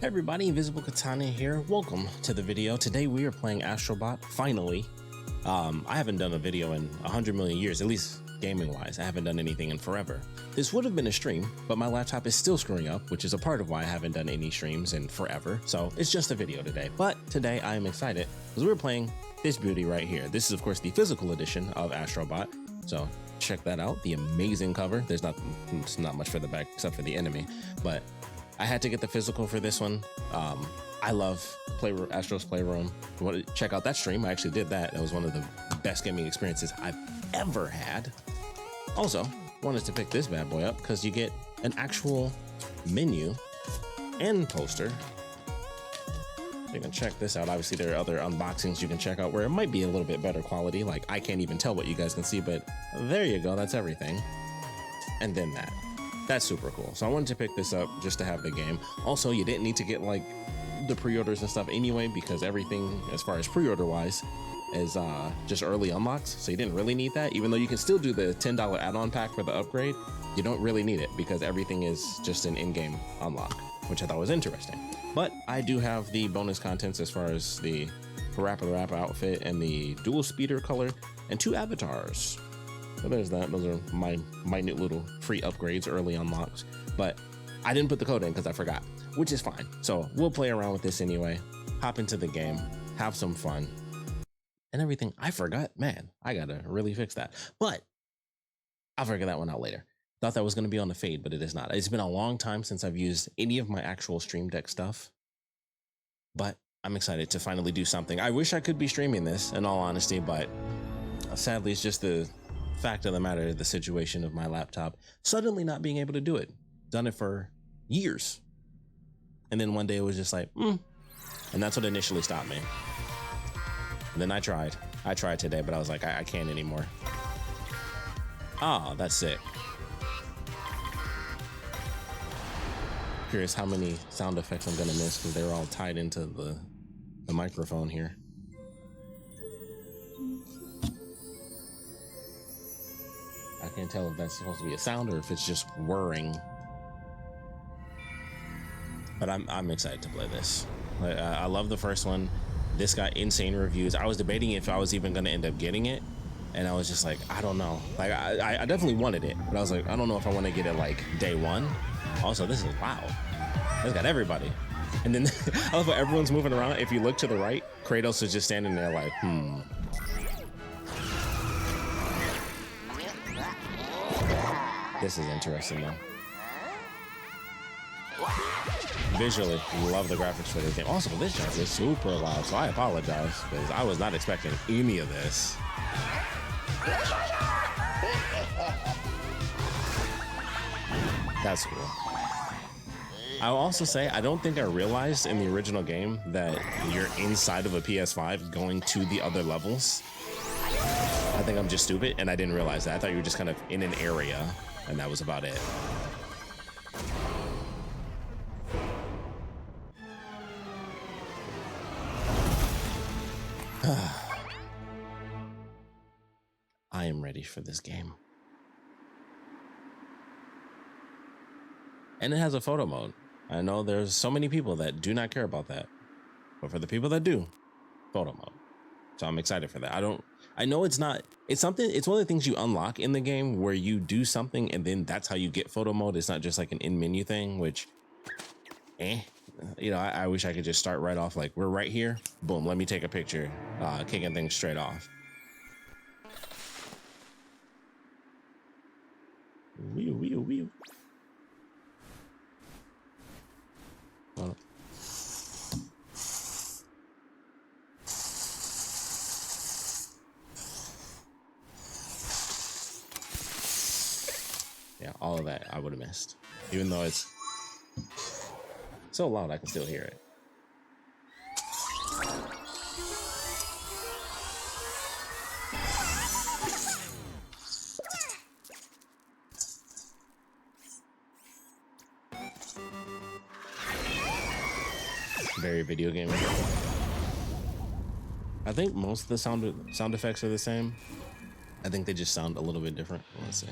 Hey everybody, Invisiblekatana here. Welcome to the video. Today we are playing Astrobot, finally. I haven't done a video in 100 million years, at least gaming wise. I haven't done anything in forever. This would have been a stream, but my laptop is still screwing up, which is a part of why I haven't done any streams in forever. So it's just a video today. But today I am excited because we're playing this beauty right here. This is of course the physical edition of Astrobot. So check that out. The amazing cover. It's not much for the back except for the enemy, but I had to get the physical for this one. I love Astro's Playroom. You want to check out that stream? I actually did that. That was one of the best gaming experiences I've ever had. Also, wanted to pick this bad boy up because you get an actual menu and poster. You can check this out. Obviously, there are other unboxings you can check out where it might be a little bit better quality. Like, I can't even tell what you guys can see, but there you go. That's everything. And then that. That's super cool. So I wanted to pick this up just to have the game. Also, you didn't need to get like the pre-orders and stuff anyway, because everything as far as pre-order wise is just early unlocks. So you didn't really need that, even though you can still do the $10 add-on pack for the upgrade. You don't really need it because everything is just an in-game unlock, which I thought was interesting. But I do have the bonus contents as far as the Parappa outfit and the dual speeder color and 2 avatars. So there's that. Those are my minute little free upgrades, early unlocks. But I didn't put the code in because I forgot, which is fine. So we'll play around with this anyway, hop into the game, have some fun, and everything. I forgot, man, I gotta really fix that. But I'll figure that one out later. Thought that was gonna be on the fade, but it is not. It's been a long time since I've used any of my actual Stream Deck stuff, but I'm excited to finally do something. I wish I could be streaming this in all honesty, but sadly it's just the fact of the matter, the situation of my laptop suddenly not being able to do it. Done it for years, and then one day it was just like and that's what initially stopped me. And then I tried today, but I was like, I can't anymore. Oh, that's sick. Curious how many sound effects I'm gonna miss because they're all tied into the microphone here. I can't tell if that's supposed to be a sound or if it's just whirring. But I'm excited to play this. I love the first one. This got insane reviews. I was debating if I was even going to end up getting it, and I was just like, I don't know. Like I definitely wanted it, but I was like, I don't know if I want to get it like day one. Also, this is loud. It's got everybody. And then I love how everyone's moving around. If you look to the right, Kratos is just standing there like, This is interesting though. Visually, love the graphics for this game. Also, this jump is super loud, so I apologize because I was not expecting any of this. That's cool. I'll also say, I don't think I realized in the original game that you're inside of a PS5 going to the other levels. I think I'm just stupid and I didn't realize that. I thought you were just kind of in an area and that was about it. I am ready for this game. And it has a photo mode. I know there's so many people that do not care about that, but for the people that do, photo mode. So I'm excited for that. I know it's one of the things you unlock in the game where you do something and then that's how you get photo mode. It's not just like an in-menu thing, which, you know, I wish I could just start right off like, we're right here, boom, let me take a picture, kicking things straight off. Wee. Well, yeah, all of that I would have missed. Even though it's so loud, I can still hear it. Very video game. I think most of the sound effects are the same. I think they just sound a little bit different. Let's see.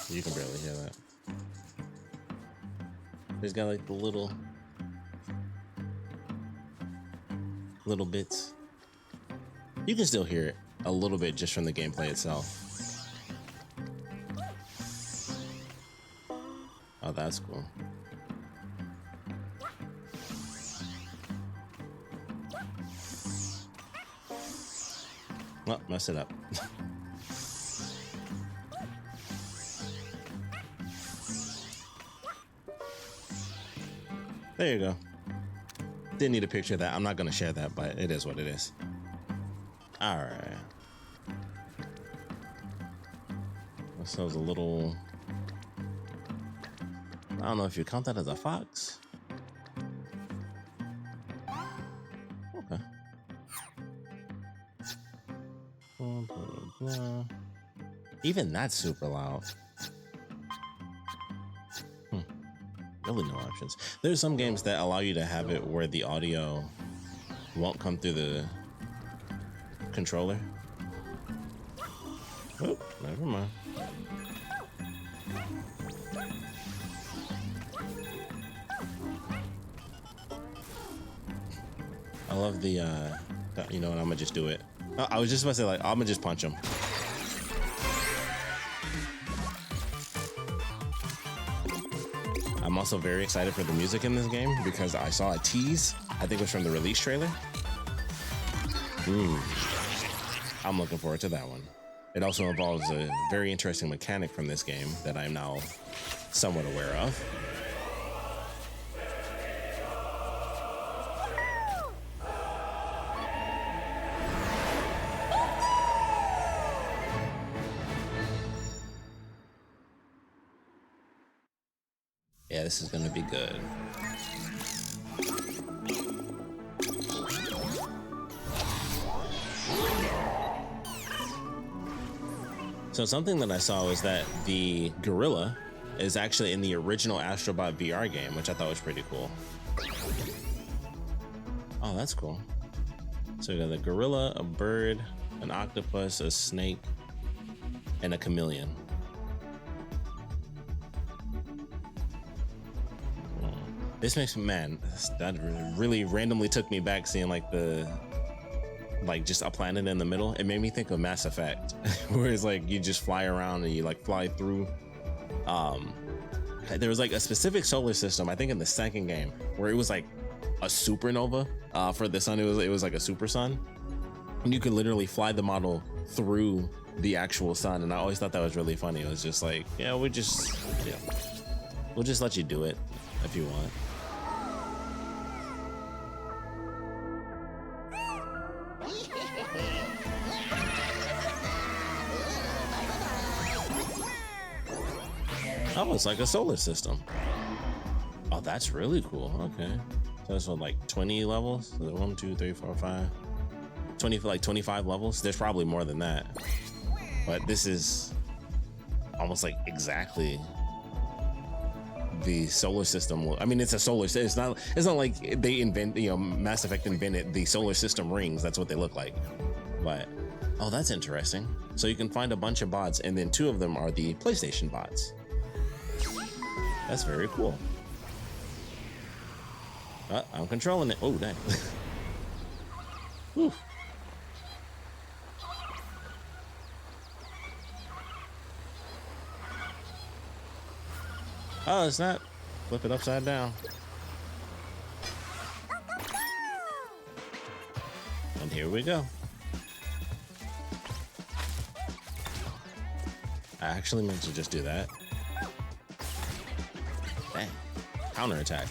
You can barely hear that. There's got like the little bits. You can still hear it a little bit just from the gameplay itself. Oh, that's cool. Oh, mess it up. There you go. Didn't need a picture of that. I'm not going to share that, but it is what it is. All right. So it's a little... I don't know if you count that as a fox. Okay. Blah, blah, blah. Even that's super loud. Really no options. There's some games that allow you to have it where the audio won't come through the controller. Oh, never mind. I love the you know what, I'm gonna just do it. I was just about to say, like, I'm gonna just punch him. I'm also very excited for the music in this game because I saw a tease. I think it was from the release trailer. I'm looking forward to that one. It also involves a very interesting mechanic from this game that I'm now somewhat aware of. Yeah, this is gonna be good. So something that I saw was that the gorilla is actually in the original Astrobot VR game, which I thought was pretty cool. Oh, that's cool. So we got the gorilla, a bird, an octopus, a snake, and a chameleon. This makes me, man, that really randomly took me back seeing like just a planet in the middle. It made me think of Mass Effect, where it's like you just fly around and you like fly through. There was like a specific solar system, I think in the second game, where it was like a supernova for the sun. It was like a super sun, and you could literally fly the model through the actual sun. And I always thought that was really funny. It was just like, yeah, we'll just let you do it if you want. Oh, it's like a solar system. Oh, that's really cool. Okay. So that's what, like 20 levels? 1, 2, 3, 4, 5. 20, like 25 levels? There's probably more than that. But this is almost like exactly the solar system. I mean, it's a solar system. It's not like they Mass Effect invented the solar system rings. That's what they look like. But, oh, that's interesting. So you can find a bunch of bots, and then 2 of them are the PlayStation bots. That's very cool. I'm controlling it. Oh, dang. Whew. Oh, it's not. Flip it upside down. And here we go. I actually meant to just do that. Dang. Counterattack.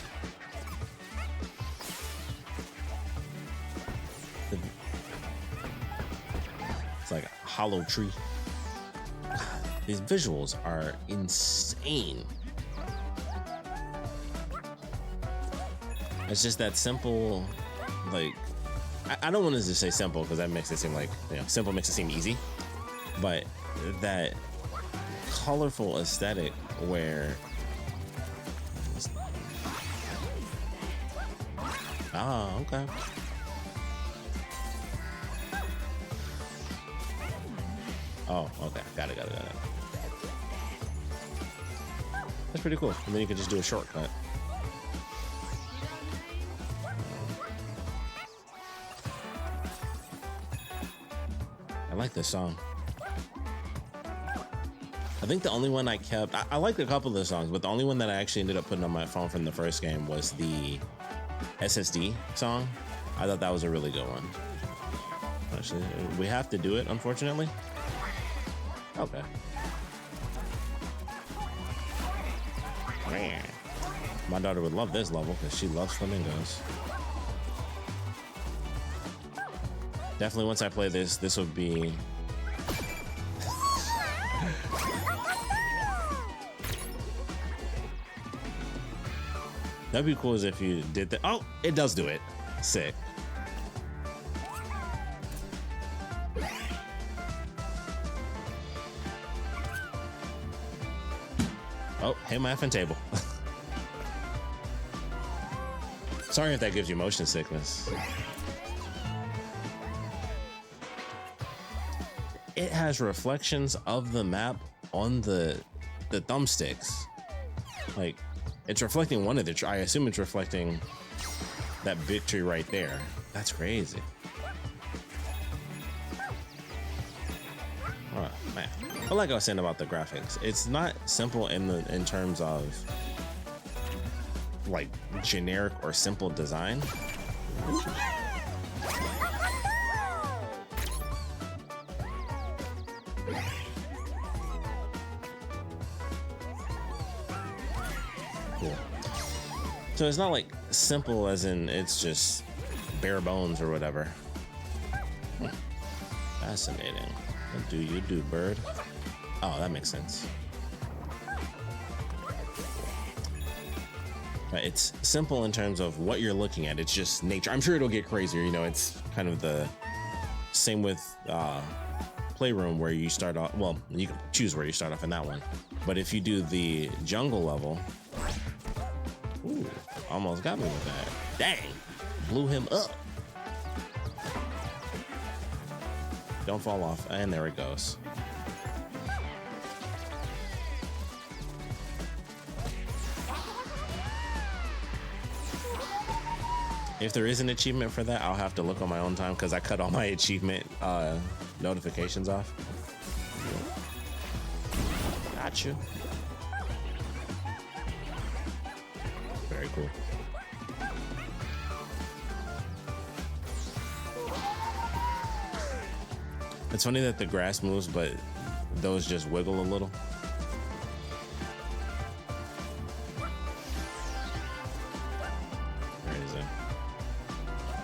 It's like a hollow tree. God, these visuals are insane. It's just that simple, like, I don't want to just say simple because that makes it seem like, simple makes it seem easy, but that colorful aesthetic where, oh, okay. Oh, okay, got it. That's pretty cool. And then you can just do a shortcut. I like this song. I think the only one I kept, I liked a couple of the songs, but the only one that I actually ended up putting on my phone from the first game was the SSD song. I thought that was a really good one. Actually, we have to do it, unfortunately. Okay. Man. My daughter would love this level because she loves flamingos. Definitely once I play this, this would be... That'd be cool as if you did that. Oh, it does do it. Sick. Oh, hit my effing table. Sorry if that gives you motion sickness. It has reflections of the map on the thumbsticks. Like, it's reflecting one of the, I assume it's reflecting that victory right there. That's crazy. Oh, man. But like I was saying about the graphics, it's not simple in terms of like generic or simple design. Cool. So it's not like simple as in it's just bare bones or whatever. Fascinating. What do you do, bird? Oh, that makes sense. But it's simple in terms of what you're looking at. It's just nature. I'm sure it'll get crazier. You know, it's kind of the same with Playroom, where you start off. Well, you can choose where you start off in that one. But if you do the jungle level, ooh, almost got me with that. Dang, blew him up. Don't fall off, and there it goes. If there is an achievement for that, I'll have to look on my own time because I cut all my achievement notifications off. Got you. Very cool. It's funny that the grass moves, but those just wiggle a little.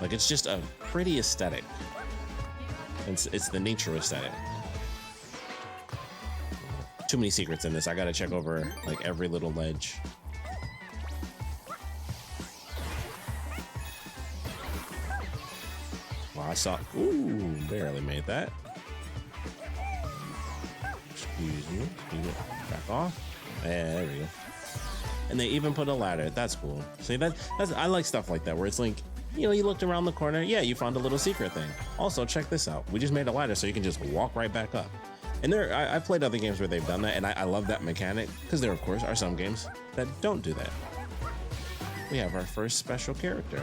Like, it's just a pretty aesthetic. It's the nature aesthetic. Too many secrets in this. I gotta check over like every little ledge. Well, I saw. Ooh, barely made that. Excuse me. Back off. Yeah, there we go. And they even put a ladder. That's cool. See, that's I like stuff like that where it's like, you know, you looked around the corner. Yeah, you found a little secret thing. Also, check this out. We just made a ladder so you can just walk right back up. And I've played other games where they've done that, and I love that mechanic because there, of course, are some games that don't do that. We have our first special character.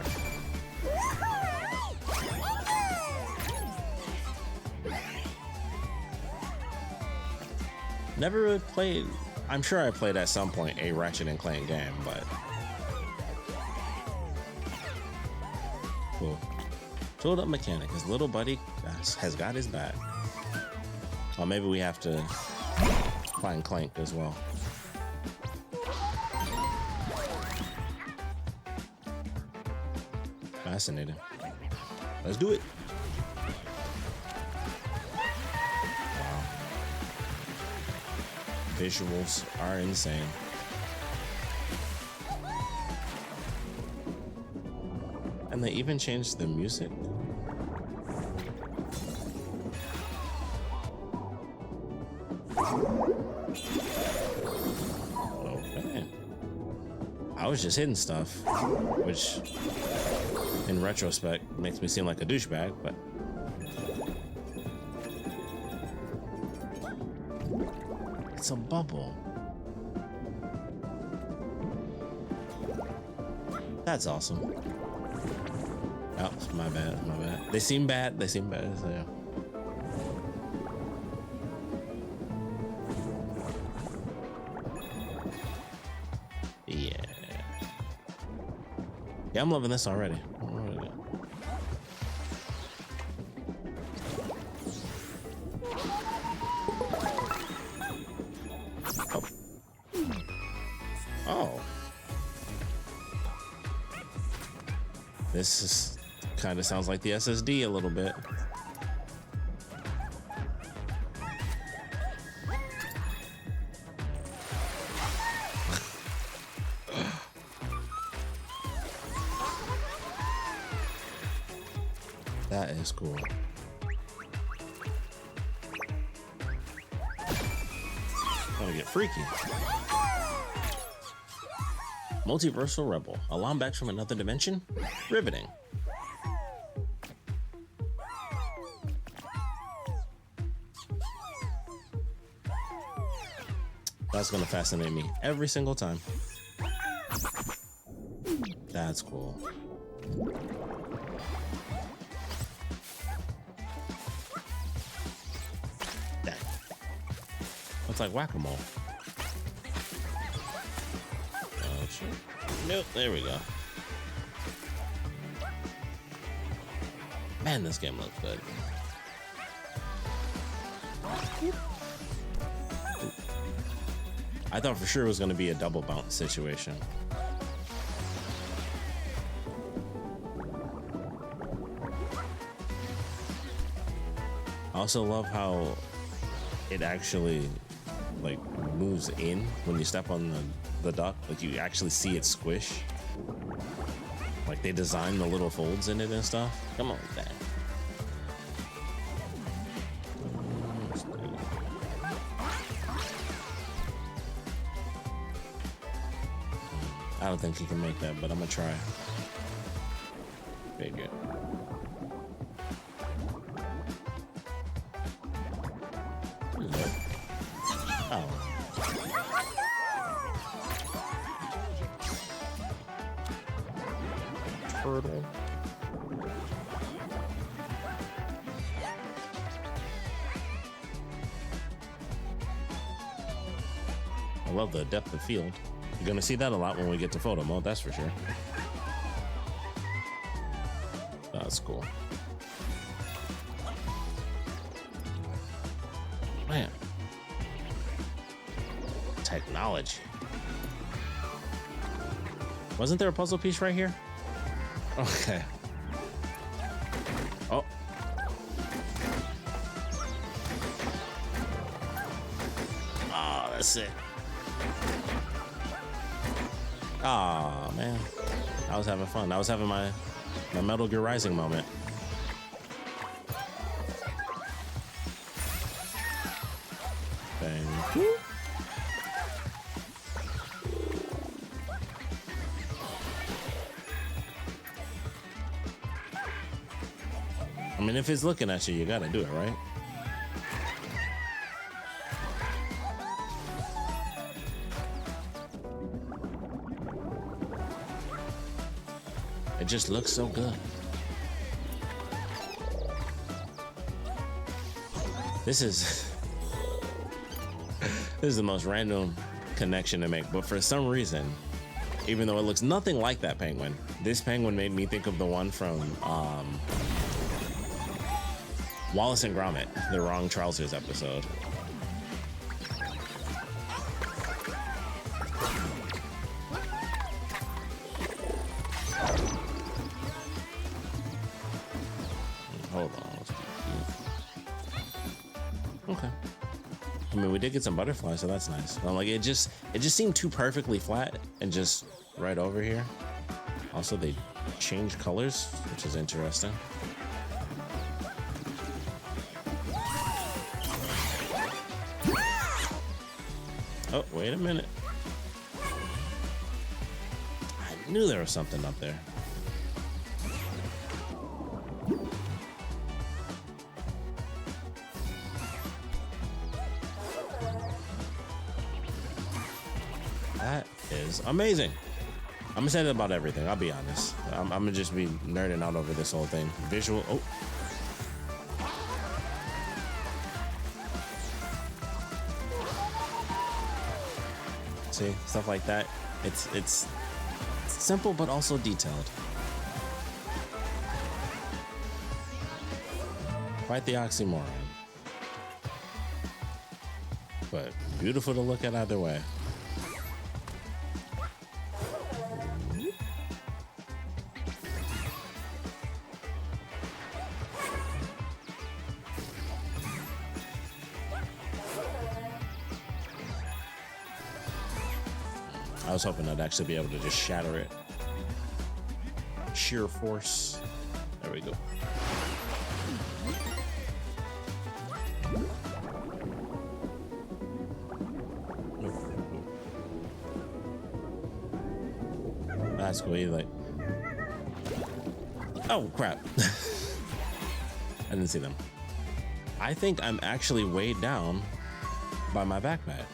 Never really played. I'm sure I played at some point a Ratchet and Clank game, but cool. Tooled up mechanic. His little buddy has got his back. Oh, maybe we have to find Clank as well. Fascinating. Let's do it. Wow. Visuals are insane. And they even changed the music. Okay. I was just hitting stuff, which in retrospect makes me seem like a douchebag, but it's a bubble. That's awesome. Oh, my bad, my bad. They seem bad. They seem bad. So yeah. Yeah. Yeah, I'm loving this already. Oh. This is kind of sounds like the SSD a little bit. That is cool. Gonna get freaky. Multiversal Rebel. A Lombax from another dimension? Riveting. That's gonna fascinate me every single time. That's cool. Dang. It's like whack-a-mole. Oh, shit. Nope, there we go. Man, this game looks good. I thought for sure it was going to be a double bounce situation. I also love how it actually like moves in when you step on the duck. Like you actually see it squish. Like they designed the little folds in it and stuff. Come on with that. I don't think he can make that, but I'm gonna try. Very good. Oh. Turtle. I love the depth of field. You're gonna see that a lot when we get to photo mode, that's for sure. That's cool. Man. Technology. Wasn't there a puzzle piece right here? Okay. Oh. Oh, that's it. Oh man, I was having fun. I was having my Metal Gear Rising moment. Thank you. I mean, if it's looking at you, you gotta do it, right? It just looks so good. This is the most random connection to make, but for some reason, even though it looks nothing like that penguin, this penguin made me think of the one from Wallace and Gromit, the Wrong Trousers episode. Hold on. Okay. I mean, we did get some butterflies, so that's nice. But like, it just seemed too perfectly flat and just right over here. Also, they changed colors, which is interesting. Oh, wait a minute. I knew there was something up there. That is amazing. I'm gonna say that about everything. I'll be honest. I'm gonna just be nerding out over this whole thing. Visual. Oh. See, stuff like that. It's simple but also detailed. Quite the oxymoron. But beautiful to look at either way. I was hoping I'd actually be able to just shatter it. Sheer force. There we go. That's cool. You like. Oh crap! I didn't see them. I think I'm actually weighed down by my backpack.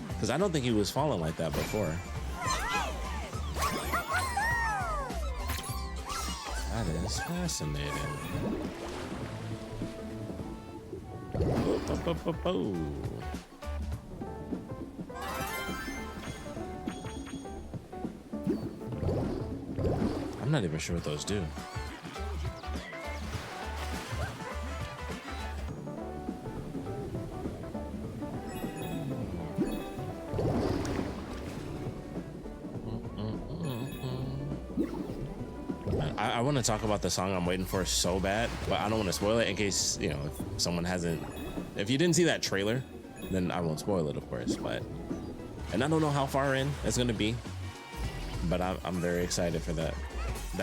Because I don't think he was falling like that before. That is fascinating. I'm not even sure what those do. I want to talk about the song I'm waiting for so bad, but I don't want to spoil it in case, you know, if someone hasn't, if you didn't see that trailer, then I won't spoil it, of course. But, and I don't know how far in it's going to be, but I'm very excited for that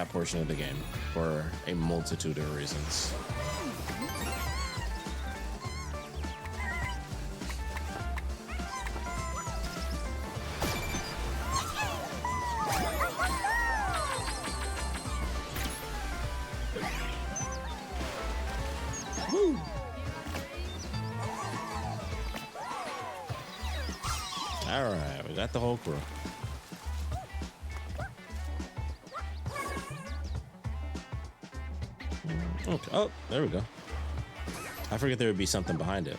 portion of the game for a multitude of reasons. Woo. All right, we got the whole crew. Okay. Oh, there we go. I forget there would be something behind it.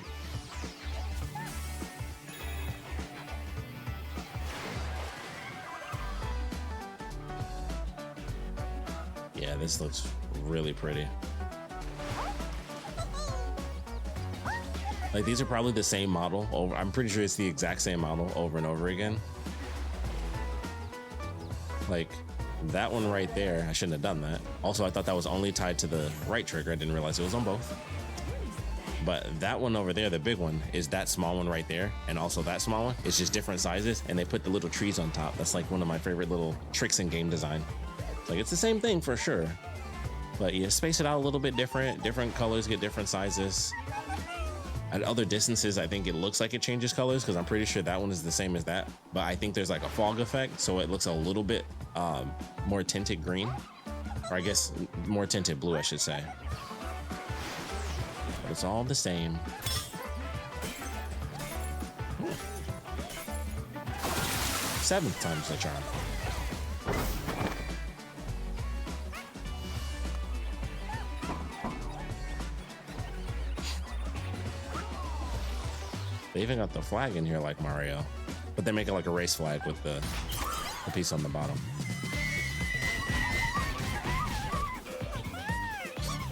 Yeah, this looks really pretty. Like, these are probably the same model over. I'm pretty sure it's the exact same model over and over again. Like, that one right there, I shouldn't have done that. Also, I thought that was only tied to the right trigger. I didn't realize it was on both. But that one over there, the big one, is that small one right there. And also that small one. It's just different sizes. And they put the little trees on top. That's like one of my favorite little tricks in game design. Like, it's the same thing for sure. But yeah, space it out a little bit different. Different colors get different sizes. At other distances, I think it looks like it changes colors because I'm pretty sure that one is the same as that. But I think there's like a fog effect, so it looks a little bit more tinted green. Or I guess more tinted blue, I should say. But it's all the same. Seventh time's the charm. They even got the flag in here like Mario, but they make it like a race flag with the piece on the bottom.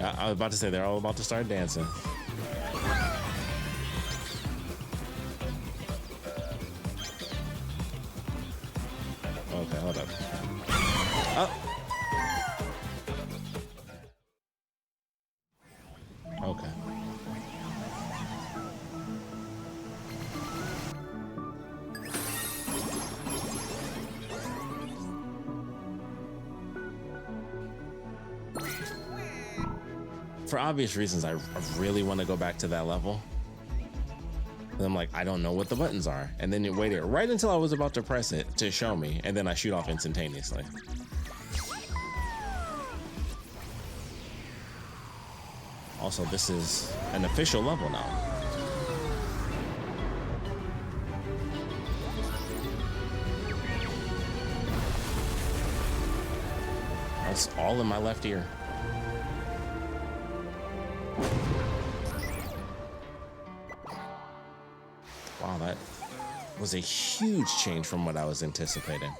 I was about to say they're all about to start dancing. Okay, hold up. Oh. Okay. For obvious reasons, I really want to go back to that level. And I'm like, I don't know what the buttons are. And then you waited right until I was about to press it to show me, and then I shoot off instantaneously. Also, this is an official level now. That's all in my left ear. Wow, that was a huge change from what I was anticipating.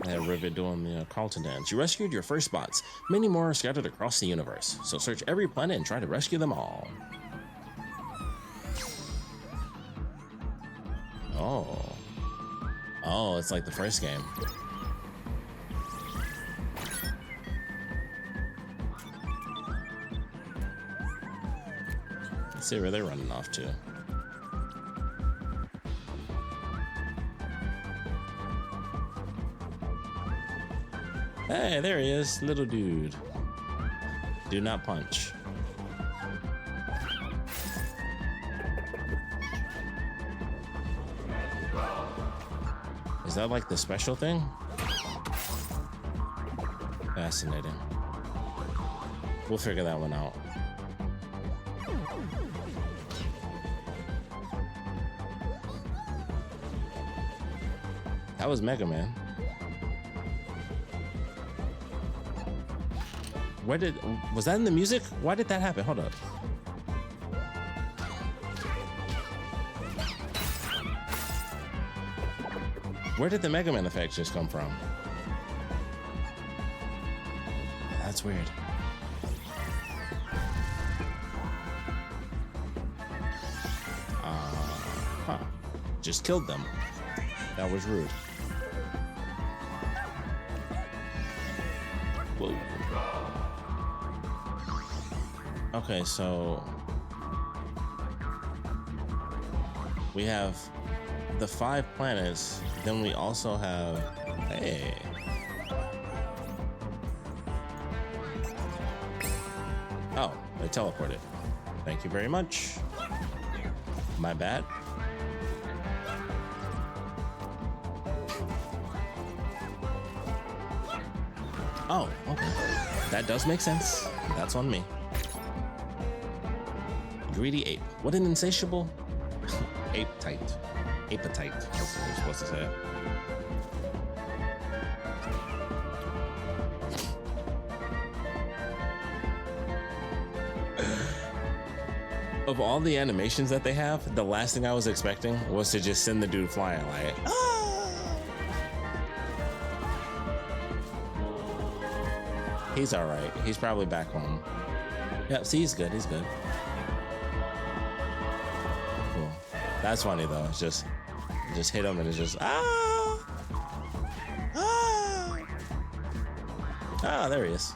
That Rivet doing the Carlton dance. You rescued your first bots. Many more are scattered across the universe. So search every planet and try to rescue them all. Oh. Oh, it's like the first game. Let's see where they're running off to. Hey, there he is, little dude. Do not punch. Is that like the special thing? Fascinating. We'll figure that one out. That was Mega Man. Was that in the music? Why did that happen? Hold up. Where did the Mega Man effects just come from? That's weird. Huh. Just killed them. That was rude. Whoa. Okay, so we have the 5 planets, then we also have, hey. Oh, they teleported. Thank you very much. My bad. Oh, okay. That does make sense. That's on me. Greedy ape. What an insatiable appetite. Appetite. That's what you're supposed to say. Of all the animations that they have, the last thing I was expecting was to just send the dude flying like, ah! He's all right. He's probably back home. Yep, see, he's good. He's good. Cool. That's funny though. It's just hit him and it's just, ah! Ah! Ah, there he is.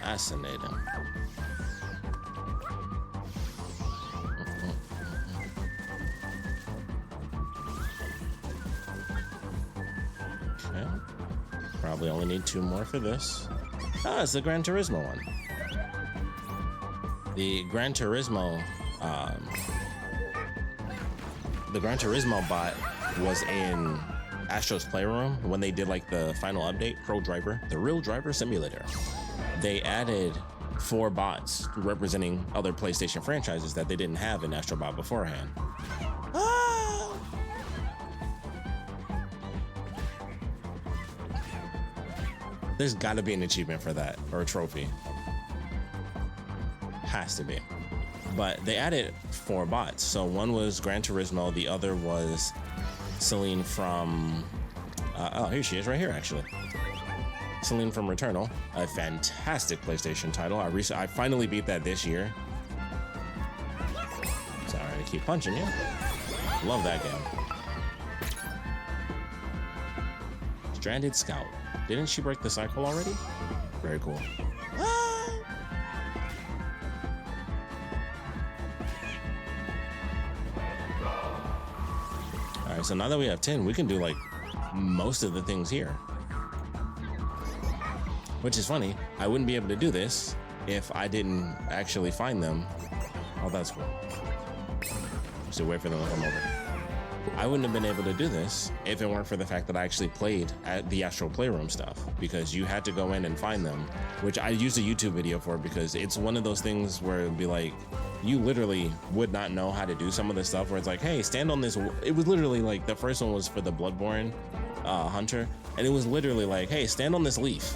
Fascinating. Okay. Probably only need 2 more for this. Ah, it's the Gran Turismo one. The Gran Turismo bot was in Astro's Playroom when they did like the final update, Pro Driver, the real driver simulator. They added 4 bots representing other PlayStation franchises that they didn't have in Astrobot beforehand. Ah! There's got to be an achievement for that, or a trophy. Has to be. But they added 4 bots. So one was Gran Turismo, the other was Celine from... oh, here she is right here, actually. Celine from Returnal, a fantastic PlayStation title. I finally beat that this year. Sorry to keep punching you. Love that game. Stranded Scout. Didn't she break the cycle already? Very cool. Ah! All right, so now that we have 10, we can do like most of the things here. Which is funny, I wouldn't be able to do this if I didn't actually find them. Oh, that's cool. So wait for them to come over. I wouldn't have been able to do this if it weren't for the fact that I actually played at the Astro Playroom stuff, because you had to go in and find them, which I used a YouTube video for, because it's one of those things where it'd be like, you literally would not know how to do some of the stuff where it's like, hey, stand on this. It was literally like, the first one was for the Bloodborne hunter, and it was literally like, hey, stand on this leaf.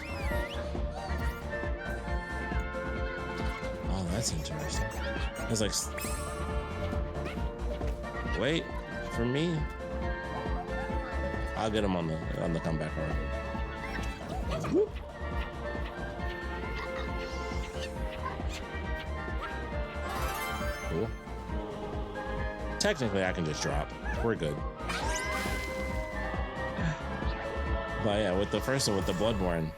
Oh, that's interesting. It's like, wait for me. I'll get him on the comeback road. Whoop. Cool. Technically, I can just drop. We're good. But yeah, with the first one, with the Bloodborne,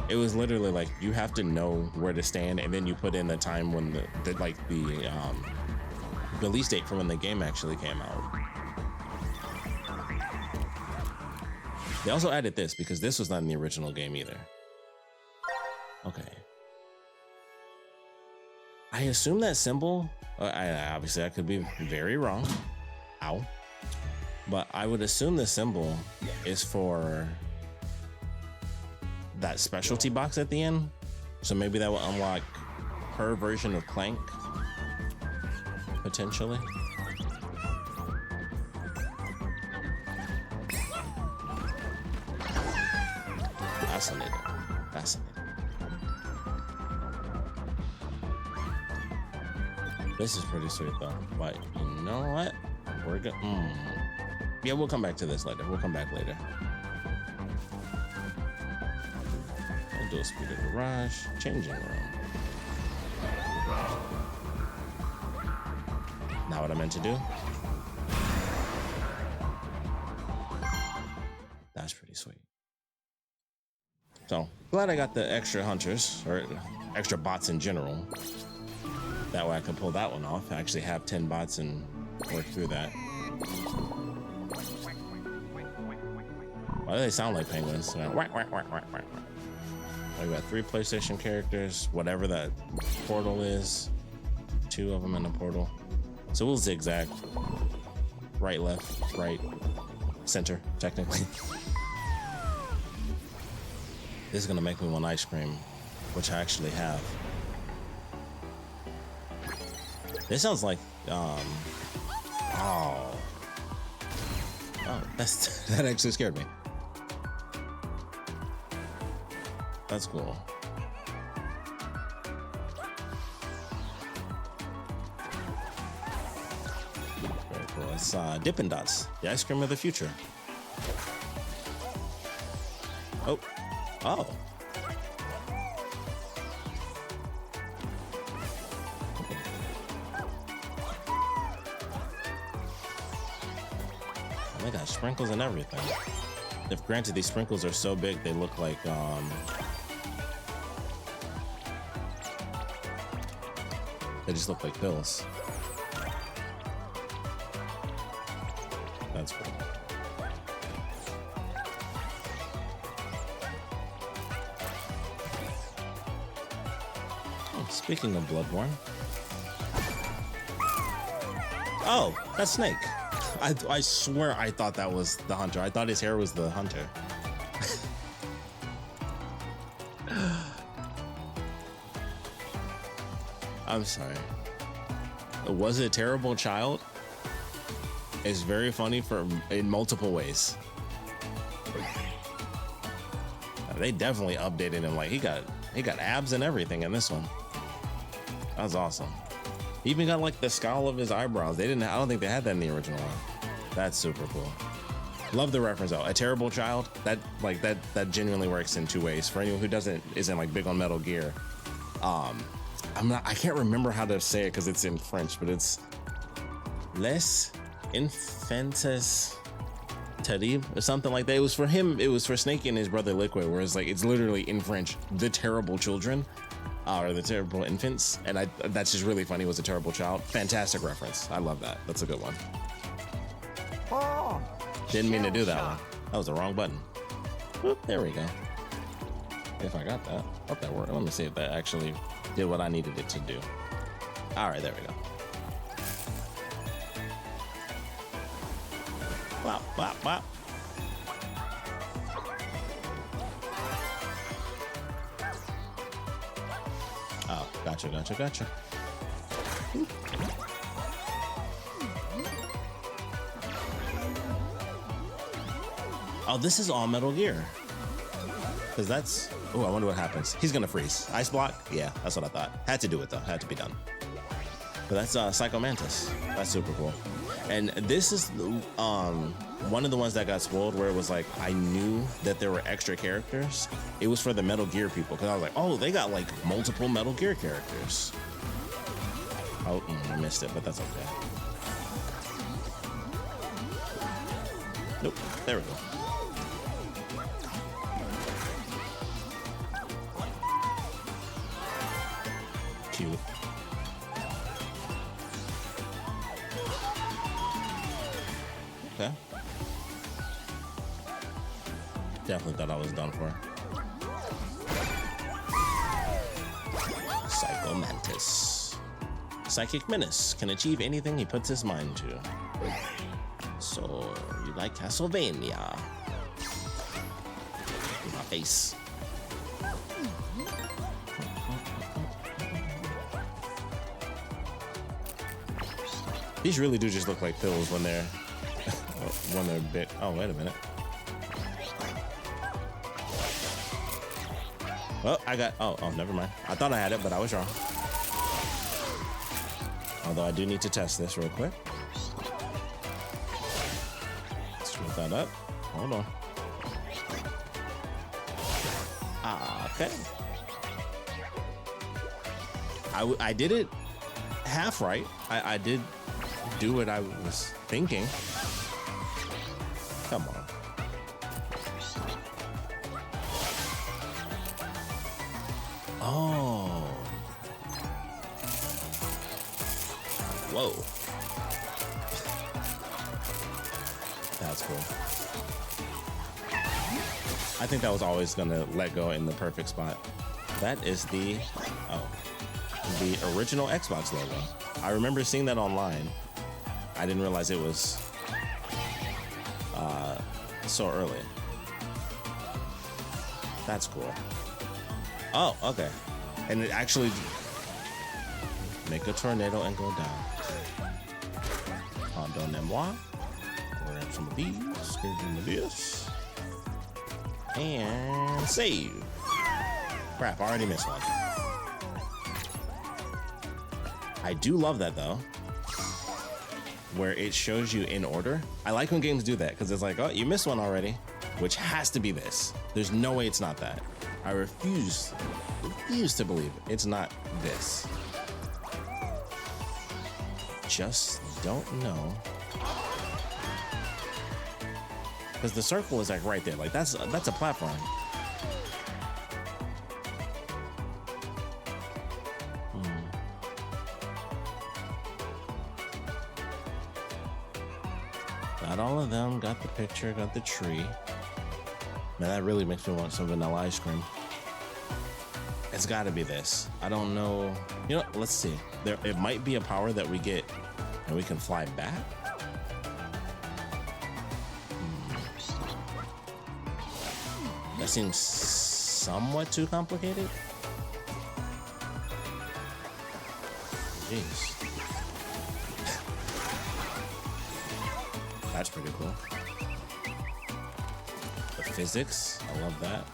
it was literally like, you have to know where to stand, and then you put in the time when the release date for when the game actually came out. They also added this because this was not in the original game either. Okay. I assume that symbol, obviously I could be very wrong. Ow. But I would assume the symbol is for that specialty box at the end. So maybe that will unlock her version of Clank, potentially. Fascinating. Fascinating. This is pretty sweet though. But you know what? We're good. Yeah, we'll come back to this later. We'll come back later. I'll do a speeder garage. Changing room. Not what I meant to do. That's pretty sweet. So glad I got the extra hunters, or extra bots in general. That way I can pull that one off. I actually have 10 bots and work through that. Why do they sound like penguins? Whack, whack, whack, whack, whack. I got 3 PlayStation characters, whatever that portal is. 2 of them in the portal. So we'll zigzag. Right, left, right, center, technically. This is gonna make me want ice cream, which I actually have. This sounds like, oh, that actually scared me. That's cool. Very cool. It's Dippin' Dots, the ice cream of the future. Oh. Oh. They got sprinkles and everything. If granted, these sprinkles are so big, they look like they just look like pills. That's cool. Oh, speaking of Bloodborne. Oh, that's Snake. I swear I thought that was the hunter. I thought his hair was the hunter. I'm sorry. Was it a terrible child? It's very funny in multiple ways. They definitely updated him. Like he got abs and everything in this one. That was awesome. He even got like the scowl of his eyebrows. I don't think they had that in the original one. That's super cool. Love the reference though. A terrible child. That genuinely works in 2 ways. For anyone who isn't like big on Metal Gear. I can't remember how to say it because it's in French, but it's Les Infants Terribles or something like that. It was for him, it was for Snake and his brother Liquid, whereas like it's literally in French, the terrible children. Or the terrible infants, and that's just really funny. Was a terrible child. Fantastic reference. I love that. That's a good one. Oh, didn't mean to do that one. That was the wrong button. Whoop, there we go. If I got that. Hope that worked. Let me see if that actually did what I needed it to do. All right, there we go. Bop, bop. Oh, gotcha, gotcha, gotcha. Oh, this is all Metal Gear. Because that's... Oh, I wonder what happens. He's going to freeze. Ice block? Yeah, that's what I thought. Had to do it, though. Had to be done. But that's Psycho Mantis. That's super cool. And this is one of the ones that got spoiled where it was like, I knew that there were extra characters. It was for the Metal Gear people. Because I was like, oh, they got like multiple Metal Gear characters. Oh, I missed it, but that's okay. Nope. There we go. Cute. Okay. Definitely thought I was done for. Psycho Mantis. Psychic Menace can achieve anything he puts his mind to. So, you like Castlevania? In my face. These really do just look like pills when they're bit. Oh, wait a minute. Oh, I got. Oh, never mind. I thought I had it, but I was wrong. Although I do need to test this real quick. Screw that up. Hold on. Okay. I did it half right. I did do what I was thinking. Come on. Oh. Whoa. That's cool. I think that was always gonna let go in the perfect spot. That is the original Xbox logo. I remember seeing that online. I didn't realize it was so early. That's cool. Oh, okay. And it actually make a tornado and go down. Pardonnez-moi. Grab some of these. Grab some of this. And save. Crap, I already missed one. I do love that though, where it shows you in order. I like when games do that because it's like, oh, you missed one already, which has to be this. There's no way it's not that. I refuse to believe it's not this. Just don't know. Because the circle is like right there. Like that's a platform. Got all of them, got the picture, got the tree. Man, that really makes me want some vanilla ice cream. It's gotta be this. I don't know. You know, let's see. It might be a power that we get and we can fly back. That seems somewhat too complicated. Jeez. That's pretty cool. The physics, I love that.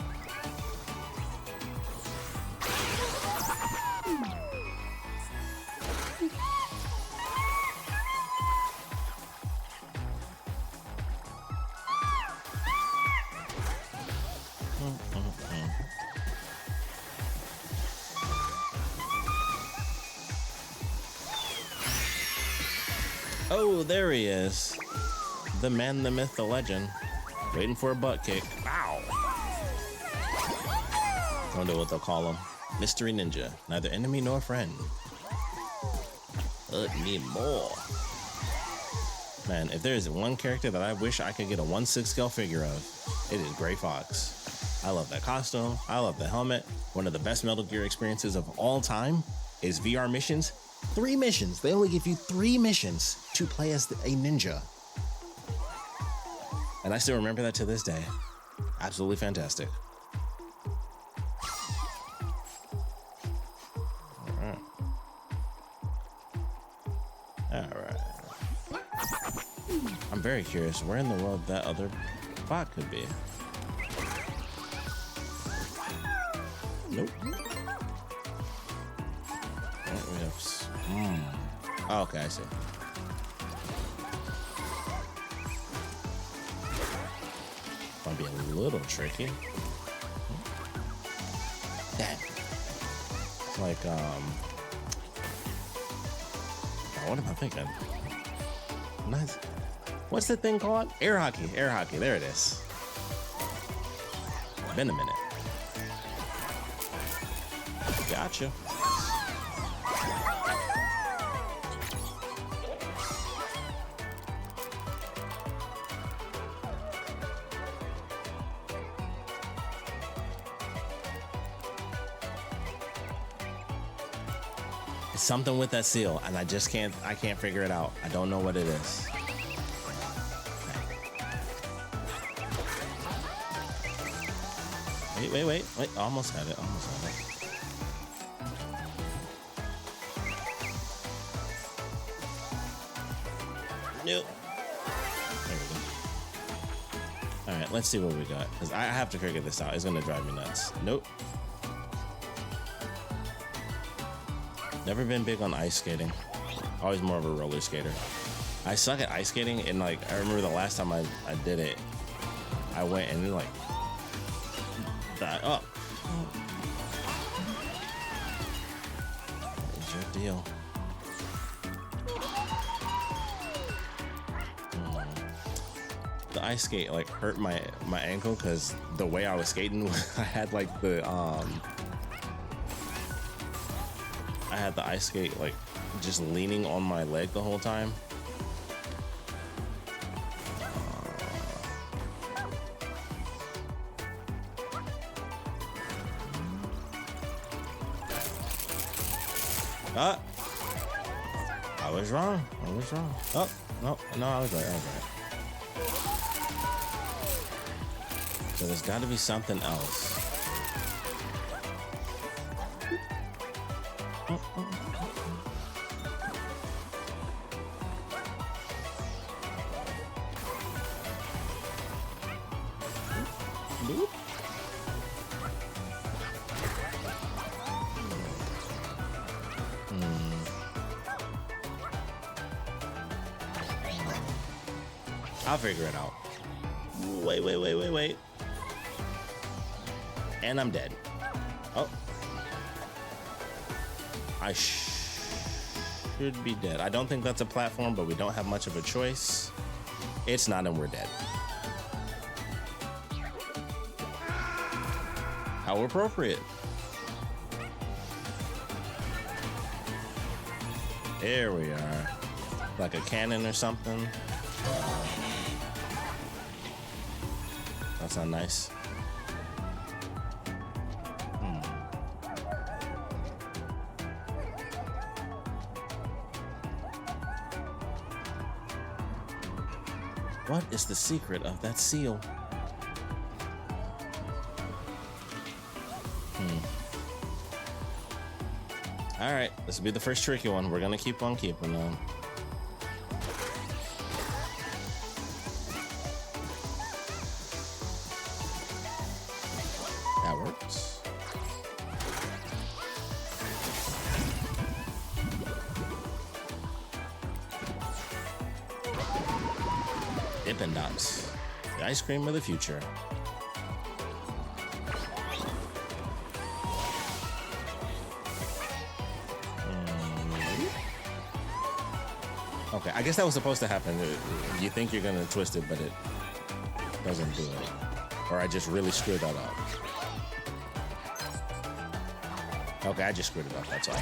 Oh, there he is. The man, the myth, the legend. Waiting for a butt kick. Ow! I wonder what they'll call him. Mystery Ninja. Neither enemy nor friend. Need more. Man, if there is one character that I wish I could get a 1/6 scale figure of, it is Gray Fox. I love that costume. I love the helmet. One of the best Metal Gear experiences of all time is VR missions. 3 missions. They only give you 3 missions to play as a ninja. And I still remember that to this day. Absolutely fantastic. All right. I'm very curious where in the world that other bot could be. Nope. Oh, okay, I see. Might be a little tricky. Damn. It's like, what am I thinking? Nice. What's the thing called? Air hockey. Air hockey. There it is. Been a minute. Gotcha. Something with that seal, and I can't figure it out. I don't know what it is. Wait. Almost had it. Nope. There we go. All right, let's see what we got, because I have to figure this out. It's gonna drive me nuts. Nope. Never been big on ice skating. Always more of a roller skater. I suck at ice skating, and like I remember the last time I did it, I went and like that up. What's your deal? The ice skate like hurt my ankle because the way I was skating, I had like the I had the ice skate like just leaning on my leg the whole time. I was wrong. Oh, no, I was right. So there's got to be something else. I'll figure it out. Wait. And I'm dead. Oh. I should be dead. I don't think that's a platform, but we don't have much of a choice. It's not, and we're dead. How appropriate. There we are. Like a cannon or something. That's not nice. What is the secret of that seal? All right, this will be the first tricky one. We're gonna keep on keeping on. That works. Dippin' Dots, the ice cream of the future. Okay, I guess that was supposed to happen. You think you're gonna twist it, but it doesn't do it. Or I just really screwed that up. Okay, I just screwed it up, that's all.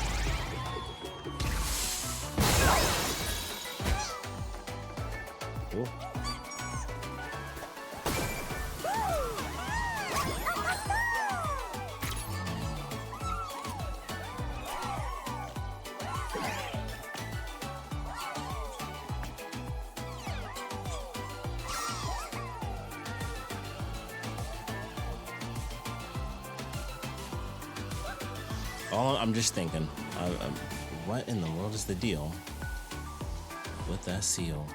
Cool. I'm just thinking, what in the world is the deal with that seal?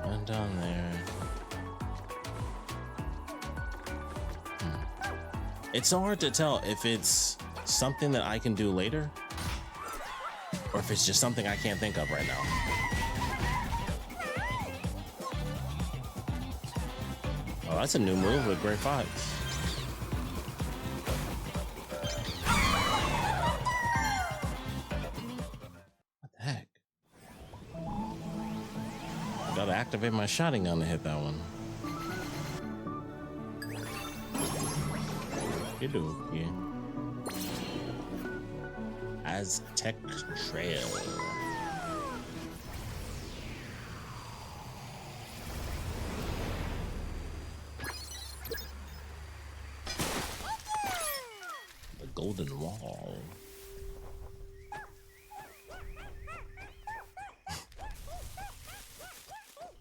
And down there. It's so hard to tell if it's something that I can do later or if it's just something I can't think of right now. Oh, that's a new move with Gray Fox. What the heck? I gotta activate my shotting gun to hit that one. Yeah. Aztec Trail. The Golden Wall.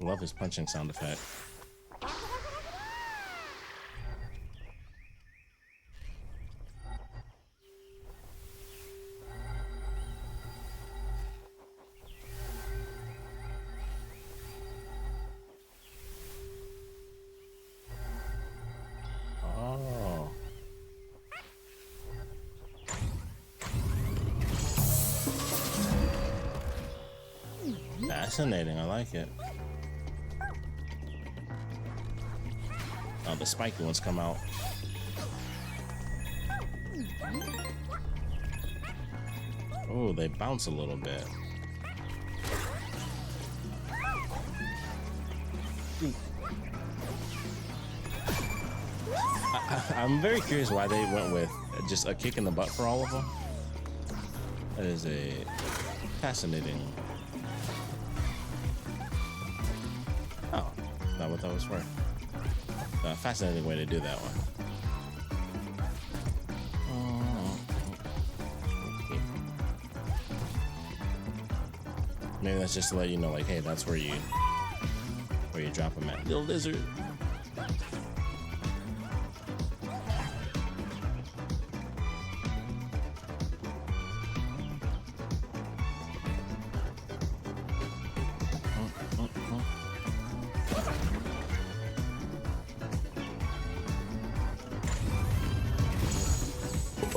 Love his punching sound effect. Fascinating, I like it. Oh, the spiky ones come out. Oh, they bounce a little bit. I'm very curious why they went with just a kick in the butt for all of them. That is a fascinating... Oh, not what that was for. A fascinating way to do that one. Okay. Maybe that's just to let you know, like, hey, that's where you drop them at. Little lizard.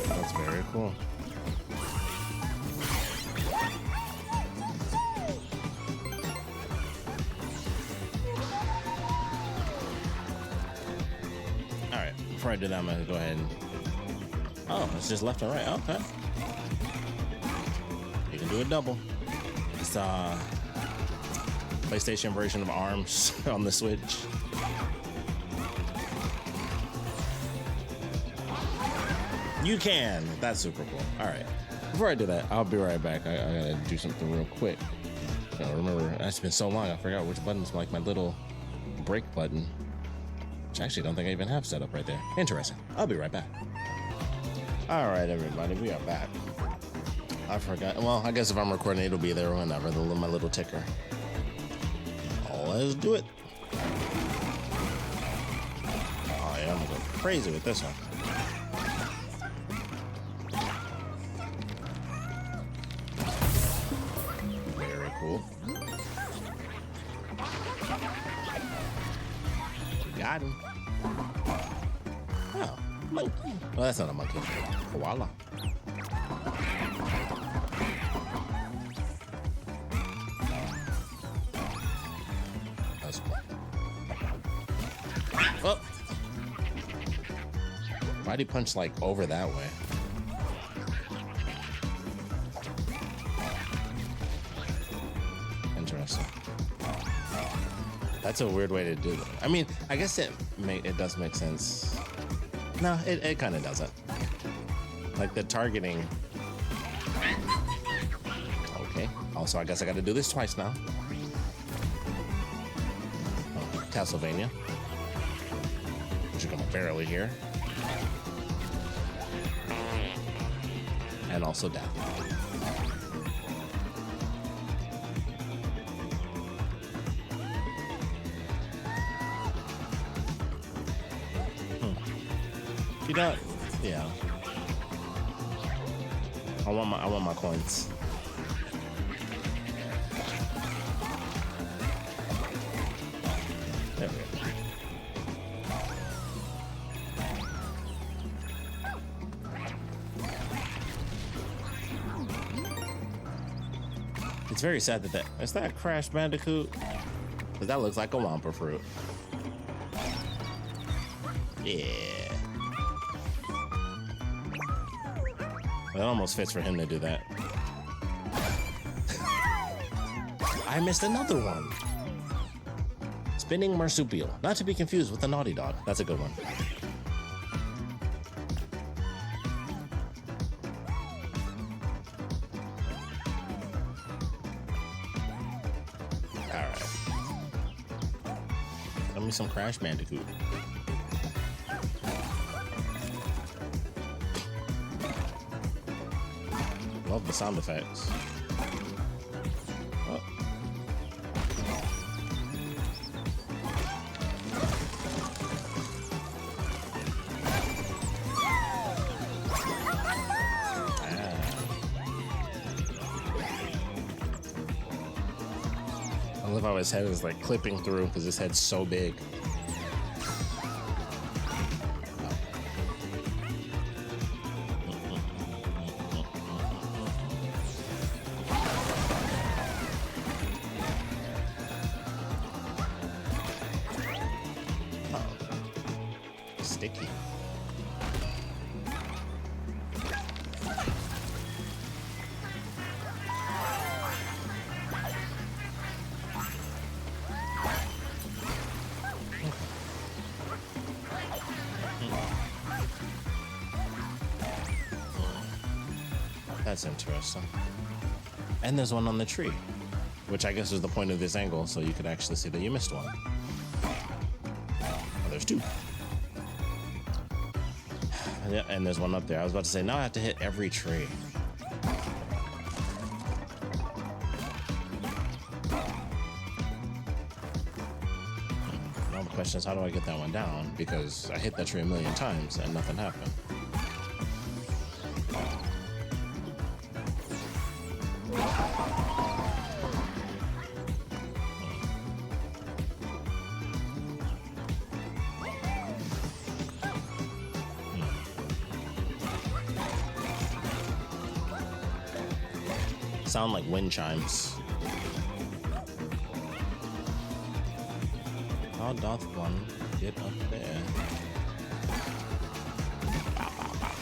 That's very cool. All right, before I do that, I'm gonna go ahead and... Oh, it's just left and right. Okay. You can do a double. It's PlayStation version of ARMS on the Switch. You can. That's super cool. All right. Before I do that, I'll be right back. I gotta do something real quick. Remember, it's been so long, I forgot which button's like my little break button, which I actually don't think I even have set up right there. Interesting. I'll be right back. All right, everybody, we are back. I forgot. Well, I guess if I'm recording, it'll be there whenever. My little ticker. Oh, let's do it. Oh yeah, I'm gonna go crazy with this one. Very cool. Got him. Oh, monkey. Well, that's not a monkey. Koala. That's cool. Oh. Why'd he punch like over that way? Interesting. That's a weird way to do it. I mean, I guess it does make sense. No, it kind of doesn't. Like the targeting. Okay. Also, I guess I got to do this twice now. Oh, Castlevania. Which you can barely hear. And also death. You don't. Yeah. I want my coins. There we go. It's very sad that is that Crash Bandicoot? Because that looks like a Wampa fruit. Yeah. It almost fits for him to do that. I missed another one. Spinning marsupial, not to be confused with the naughty dog. That's a good one. All right. Tell me some Crash Bandicoot. Love the sound effects. Oh. I love how his head is like clipping through because his head's so big. Sticky. That's interesting. And there's one on the tree, which I guess is the point of this angle, so you could actually see that you missed one. Oh, there's two. Yeah, and there's one up there. I was about to say, now I have to hit every tree. Now the question is, how do I get that one down? Because I hit that tree a million times and nothing happened. Sound like wind chimes. How doth one get up there? Bow, bow, bow.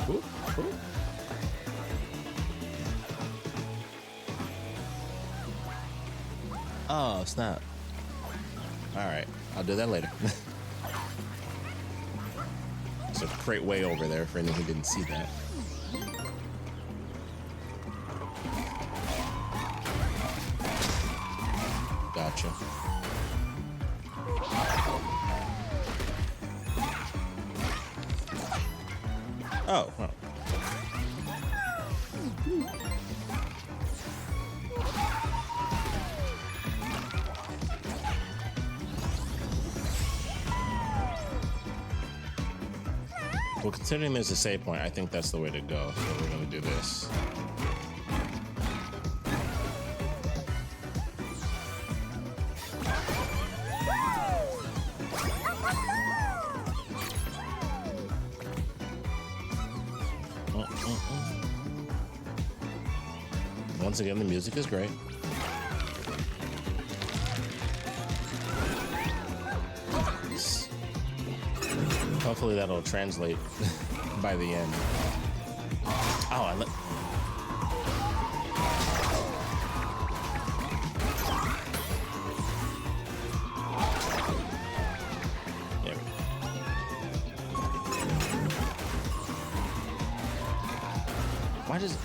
Ooh, ooh. Oh, snap. All right. I'll do that later. There's a crate way over there for anyone who didn't see that. Gotcha. Oh, well. Well, considering there's a save point, I think that's the way to go. So we're going to do this. Once again, the music is great. Hopefully that'll translate by the end. Oh, I there we go. Why does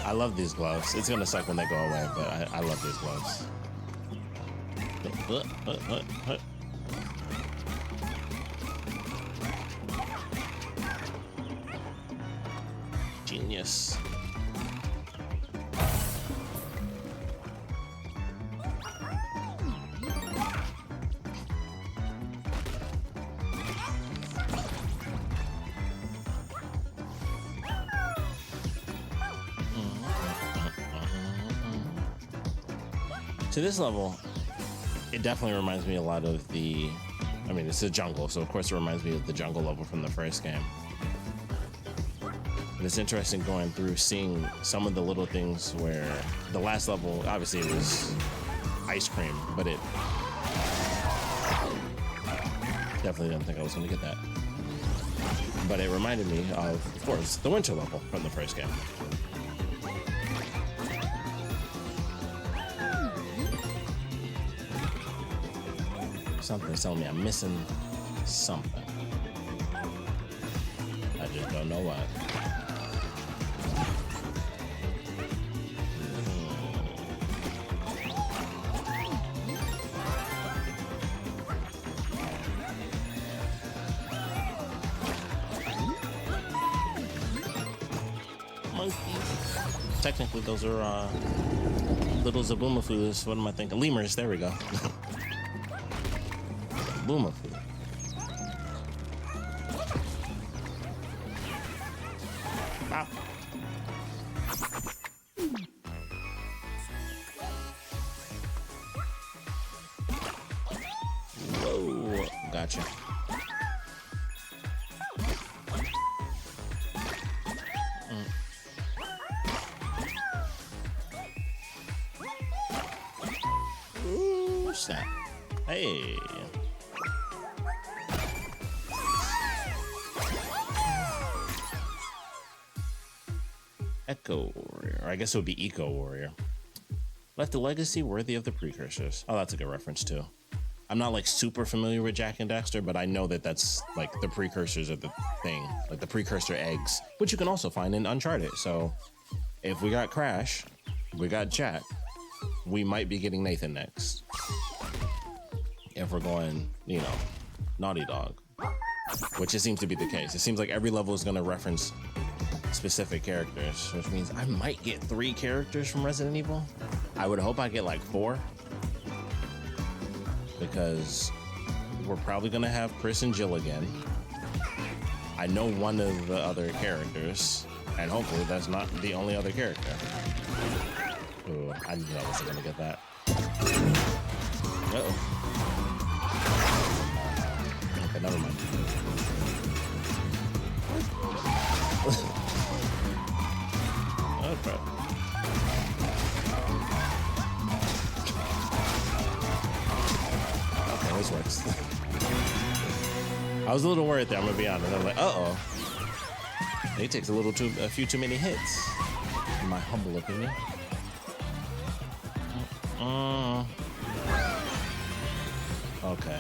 I love these gloves. It's gonna suck when they go away, but I love these gloves. Genius. To this level, it definitely reminds me a lot of the, I mean, it's a jungle, so of course it reminds me of the jungle level from the first game. And it's interesting going through, seeing some of the little things where the last level, obviously it was ice cream, but it definitely didn't think I was going to get that. But it reminded me of course, the winter level from the first game. Something's telling me I'm missing something. I just don't know what. Monkeys. Technically, those are little Zabumafus. What am I thinking? Lemurs. There we go. Boomafu. Ah. Whoa, gotcha. Ooh, snap. Hey. Echo Warrior, or I guess it would be Eco Warrior. Left a legacy worthy of the precursors. Oh, that's a good reference too. I'm not like super familiar with Jak and Daxter, but I know that that's like the precursors of the thing, like the precursor eggs, which you can also find in Uncharted. So if we got Crash, we got Jak, we might be getting Nathan next. If we're going, you know, Naughty Dog, which it seems to be the case. It seems like every level is going to reference specific characters, which means I might get 3 characters from Resident Evil. I would hope I get like 4, because we're probably gonna have Chris and Jill again. I know one of the other characters, and hopefully that's not the only other character. Ooh, I knew I wasn't gonna get that. Uh-oh. Okay, never mind. Okay. Okay, this works. I was a little worried there, I'm gonna be honest. I was like, uh-oh. He takes a few too many hits, in my humble opinion. Okay.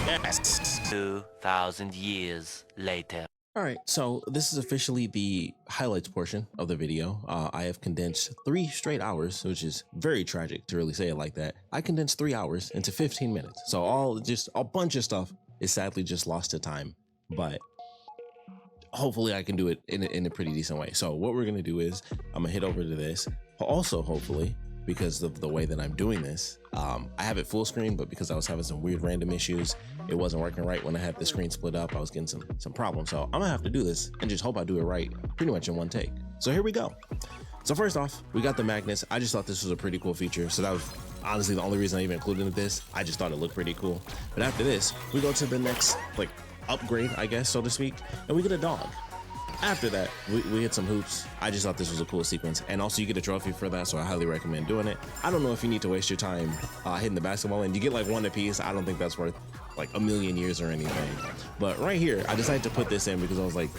Yes. 2,000 years later. All right, so this is officially the highlights portion of the video. I have condensed 3 straight hours, which is very tragic to really say it like that. I condensed 3 hours into 15 minutes. So just a bunch of stuff is sadly just lost to time, but hopefully I can do it in a pretty decent way. So what we're gonna do is I'm gonna hit over to this. Also, hopefully, because of the way that I'm doing this, I have it full screen, but because I was having some weird random issues, it wasn't working right when I had the screen split up. I was getting some problems. So I'm gonna have to do this and just hope I do it right pretty much in one take. So here we go. So first off, we got the magnets. I just thought this was a pretty cool feature. So that was honestly the only reason I even included this. I just thought it looked pretty cool. But after this, we go to the next like upgrade, I guess, so to speak, and we get a dog. After that, we hit some hoops. I just thought this was a cool sequence, and also you get a trophy for that, so I highly recommend doing it. I don't know if you need to waste your time hitting the basketball, and you get like 1 apiece. I don't think that's worth like a million years or anything. But right here, I decided to put this in because I was like,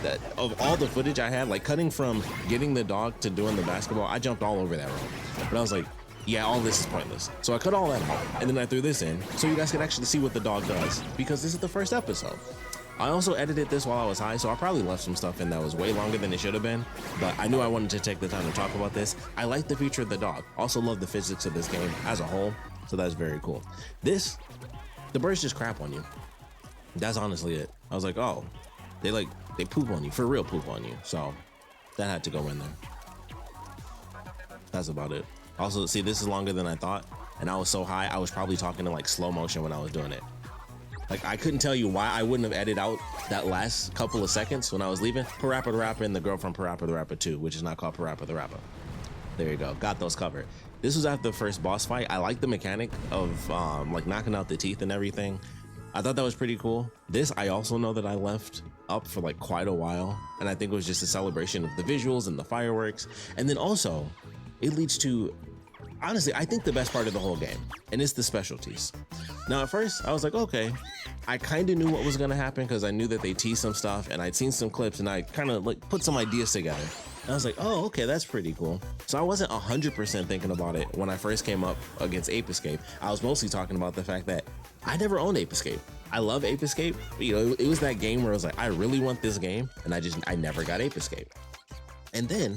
that of all the footage I had, like cutting from getting the dog to doing the basketball, I jumped all over that road. But I was like, yeah, all this is pointless. So I cut all that out, and then I threw this in so you guys could actually see what the dog does, because this is the first episode. I also edited this while I was high, so I probably left some stuff in that was way longer than it should have been, but I knew I wanted to take the time to talk about this. I like the feature of the dog. Also love the physics of this game as a whole, so that's very cool. The birds just crap on you. That's honestly it. I was like, oh, they poop on you, for real poop on you. So that had to go in there. That's about it. Also, see, this is longer than I thought, and I was so high, I was probably talking in like slow motion when I was doing it. Like, I couldn't tell you why I wouldn't have edited out that last couple of seconds when I was leaving. Parappa the Rapper and the girl from Parappa the Rapper 2, which is not called Parappa the Rapper. There you go, got those covered. This was after the first boss fight. I like the mechanic of like knocking out the teeth and everything. I thought that was pretty cool. This, I also know that I left up for like quite a while, and I think it was just a celebration of the visuals and the fireworks. And then also, it leads to, honestly, I think the best part of the whole game, and it's the specialties. Now, at first, I was like, okay, I kind of knew what was gonna happen because I knew that they teased some stuff, and I'd seen some clips, and I kind of like put some ideas together. And I was like, oh, okay, that's pretty cool. So I wasn't 100% thinking about it when I first came up against Ape Escape. I was mostly talking about the fact that I never owned Ape Escape. I love Ape Escape. You know, it was that game where I was like, I really want this game, and I never got Ape Escape. And then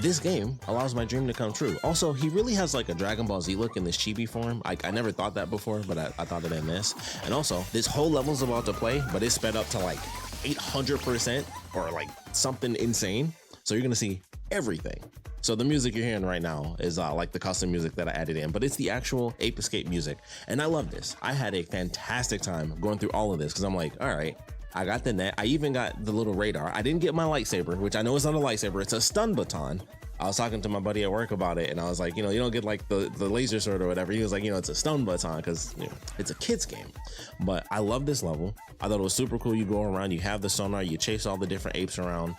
this game allows my dream to come true. Also, he really has like a Dragon Ball Z look in this chibi form. I never thought that before, but I thought it in this. And also, this whole level's about to play, but it's sped up to like 800% or like something insane. So you're gonna see everything. So the music you're hearing right now is like the custom music that I added in, but it's the actual Ape Escape music. And I love this. I had a fantastic time going through all of this because I'm like, all right, I got the net. I even got the little radar. I didn't get my lightsaber, which I know is not a lightsaber. It's a stun baton. I was talking to my buddy at work about it, and I was like, you know, you don't get like the laser sword or whatever. He was like, you know, it's a stun baton because, you know, it's a kid's game. But I love this level. I thought it was super cool. You go around, you have the sonar, you chase all the different apes around.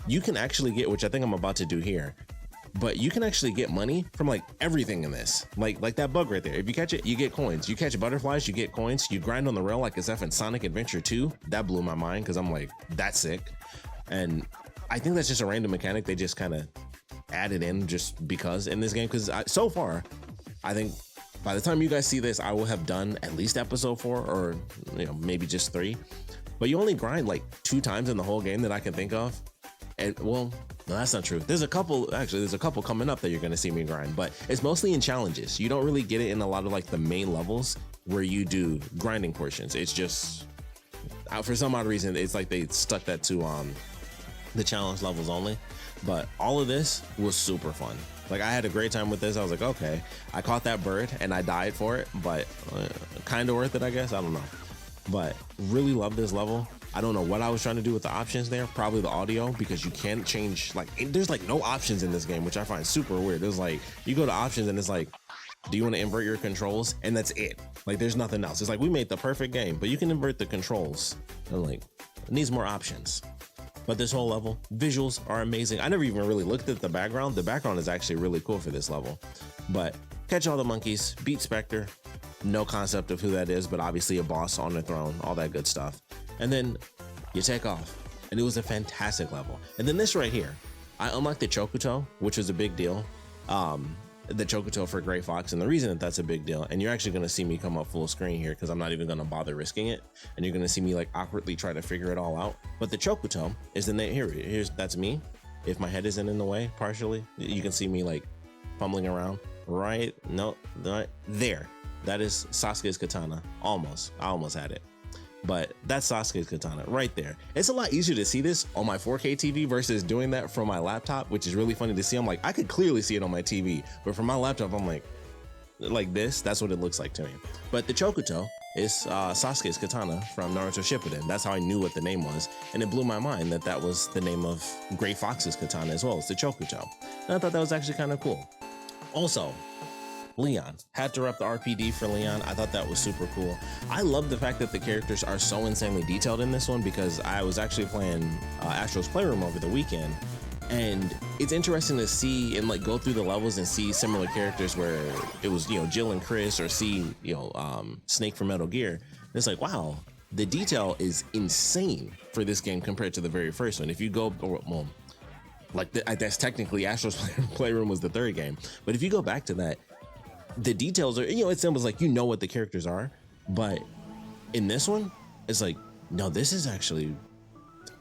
You can actually get, which I think I'm about to do here, but you can actually get money from like everything in this. Like that bug right there. If you catch it, you get coins. You catch butterflies, you get coins. You grind on the rail like it's in Sonic Adventure 2. That blew my mind because I'm like, that's sick. And I think that's just a random mechanic they just kind of added in just because in this game. Because so far, I think by the time you guys see this, I will have done at least episode 4 or, you know, maybe just 3. But you only grind like 2 times in the whole game that I can think of. And well, no, that's not true. There's a couple coming up that you're going to see me grind, but it's mostly in challenges. You don't really get it in a lot of like the main levels where you do grinding portions. It's just, for some odd reason, it's like they stuck that to the challenge levels only. But all of this was super fun. Like, I had a great time with this. I was like, okay, I caught that bird and I died for it, but kind of worth it, I guess. I don't know. But really love this level. I don't know what I was trying to do with the options there. Probably the audio, because you can't change, like, there's like no options in this game, which I find super weird. There's like, you go to options and it's like, do you want to invert your controls? And that's it. Like, there's nothing else. It's like, we made the perfect game, but you can invert the controls. And like, it needs more options. But this whole level, visuals are amazing. I never even really looked at the background. The background is actually really cool for this level. But catch all the monkeys, beat Spectre. No concept of who that is, but obviously a boss on the throne, all that good stuff. And then you take off, and it was a fantastic level. And then this right here, I unlocked the Chokuto, which was a big deal. The Chokuto for Gray Fox, and the reason that that's a big deal, and you're actually going to see me come up full screen here because I'm not even going to bother risking it, and you're going to see me like awkwardly try to figure it all out. But the Chokuto is the name. Here's that's me. If my head isn't in the way partially, you can see me like fumbling around right there. That is Sasuke's katana. I almost had it. But that's Sasuke's katana right there. It's a lot easier to see this on my 4K TV versus doing that from my laptop, which is really funny to see. I'm like, I could clearly see it on my TV, but from my laptop, I'm like this, that's what it looks like to me. But the Chokuto is Sasuke's katana from Naruto Shippuden. That's how I knew what the name was. And it blew my mind that that was the name of Gray Fox's katana as well. It's the Chokuto. And I thought that was actually kind of cool. Also, Leon. Had to rep the RPD for Leon. I thought that was super cool. I love the fact that the characters are so insanely detailed in this one, because I was actually playing Astro's Playroom over the weekend, and it's interesting to see and like go through the levels and see similar characters where it was, you know, Jill and Chris, or see, you know, Snake from Metal Gear. And it's like, wow, the detail is insane for this game compared to the very first one. If you go, well, like that's technically Astro's Playroom was the third game, but if you go back to that, the details are, you know, it's almost like you know what the characters are, but in this one, it's like, no, this is actually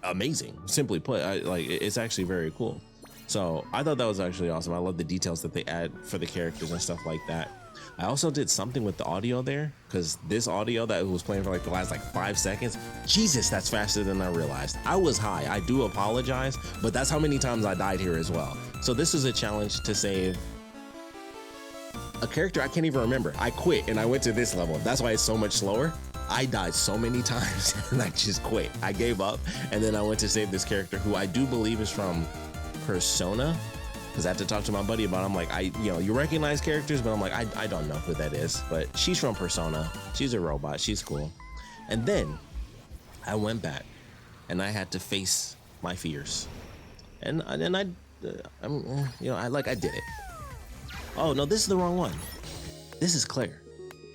amazing. Simply put, it's actually very cool. So I thought that was actually awesome. I love the details that they add for the characters and stuff like that. I also did something with the audio there, because this audio that was playing for like the last like 5 seconds, Jesus, that's faster than I realized. I was high, I do apologize, but that's how many times I died here as well. So this is a challenge to save a character I can't even remember. I quit and I went to this level. That's why it's so much slower. I died so many times and I just quit. I gave up, and then I went to save this character who I do believe is from Persona, because I had to talk to my buddy about it. I'm like, you recognize characters, but I'm like, I don't know who that is, but she's from Persona. She's a robot. She's cool. And then I went back and I had to face my fears. And I did it. Oh no, this is the wrong one. This is Claire.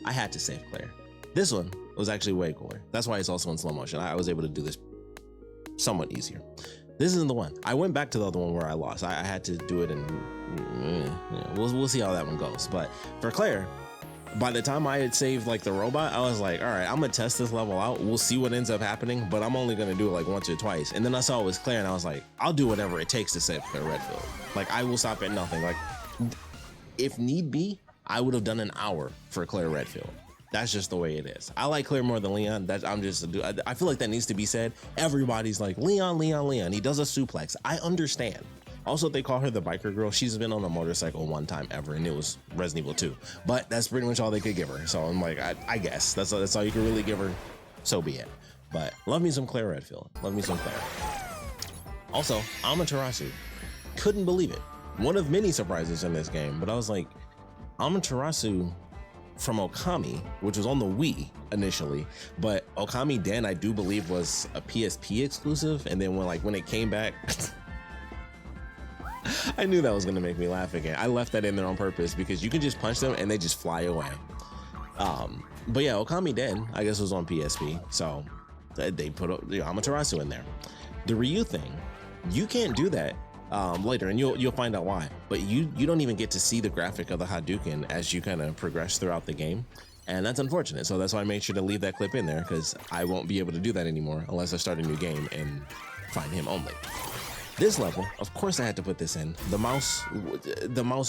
I had to save Claire. This one was actually way cooler. That's why it's also in slow motion. I was able to do this somewhat easier. This isn't the one. I went back to the other one where I lost. I had to do it, and we'll see how that one goes. But for Claire, by the time I had saved like the robot, I was like, all right, I'm gonna test this level out. We'll see what ends up happening, but I'm only gonna do it like once or twice. And then I saw it was Claire, and I was like, I'll do whatever it takes to save Claire Redfield. Like, I will stop at nothing. Like, if need be, I would have done an hour for Claire Redfield. That's just the way it is. I like Claire more than Leon. I feel like that needs to be said. Everybody's like, Leon. He does a suplex. I understand. Also, they call her the biker girl. She's been on a motorcycle one time ever, and it was Resident Evil 2. But that's pretty much all they could give her. So I'm like, I guess that's all you can really give her. So be it. But love me some Claire Redfield. Love me some Claire. Also, Amaterasu. Couldn't believe it. One of many surprises in this game, but I was like, Amaterasu from Okami, which was on the Wii initially, but Okami Den I do believe was a PSP exclusive, and then when it came back, I knew that was gonna make me laugh again. I left that in there on purpose because you can just punch them and they just fly away. But yeah, Okami Den I guess was on PSP, so they put Amaterasu in there. The Ryu thing, you can't do that later, and you'll find out why, but you don't even get to see the graphic of the Hadouken as you kind of progress throughout the game, and that's unfortunate. So that's why I made sure to leave that clip in there, because I won't be able to do that anymore unless I start a new game and find him only. This level, of course I had to put this in. The mouse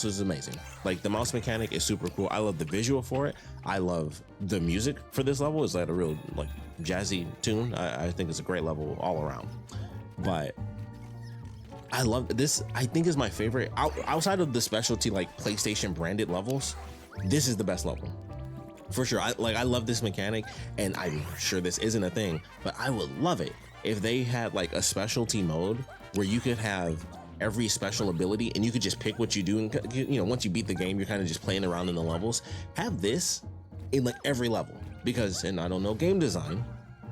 is amazing. Like, the mouse mechanic is super cool. I love the visual for it. I love the music for this level. It's like a real like jazzy tune. I think it's a great level all around. But I love this. I think is my favorite outside of the specialty like PlayStation branded levels. This is the best level for sure. I love this mechanic, and I'm sure this isn't a thing, but I would love it if they had like a specialty mode where you could have every special ability and you could just pick what you do, and once you beat the game, you're kind of just playing around in the levels. Have this in like every level, because, and I don't know game design,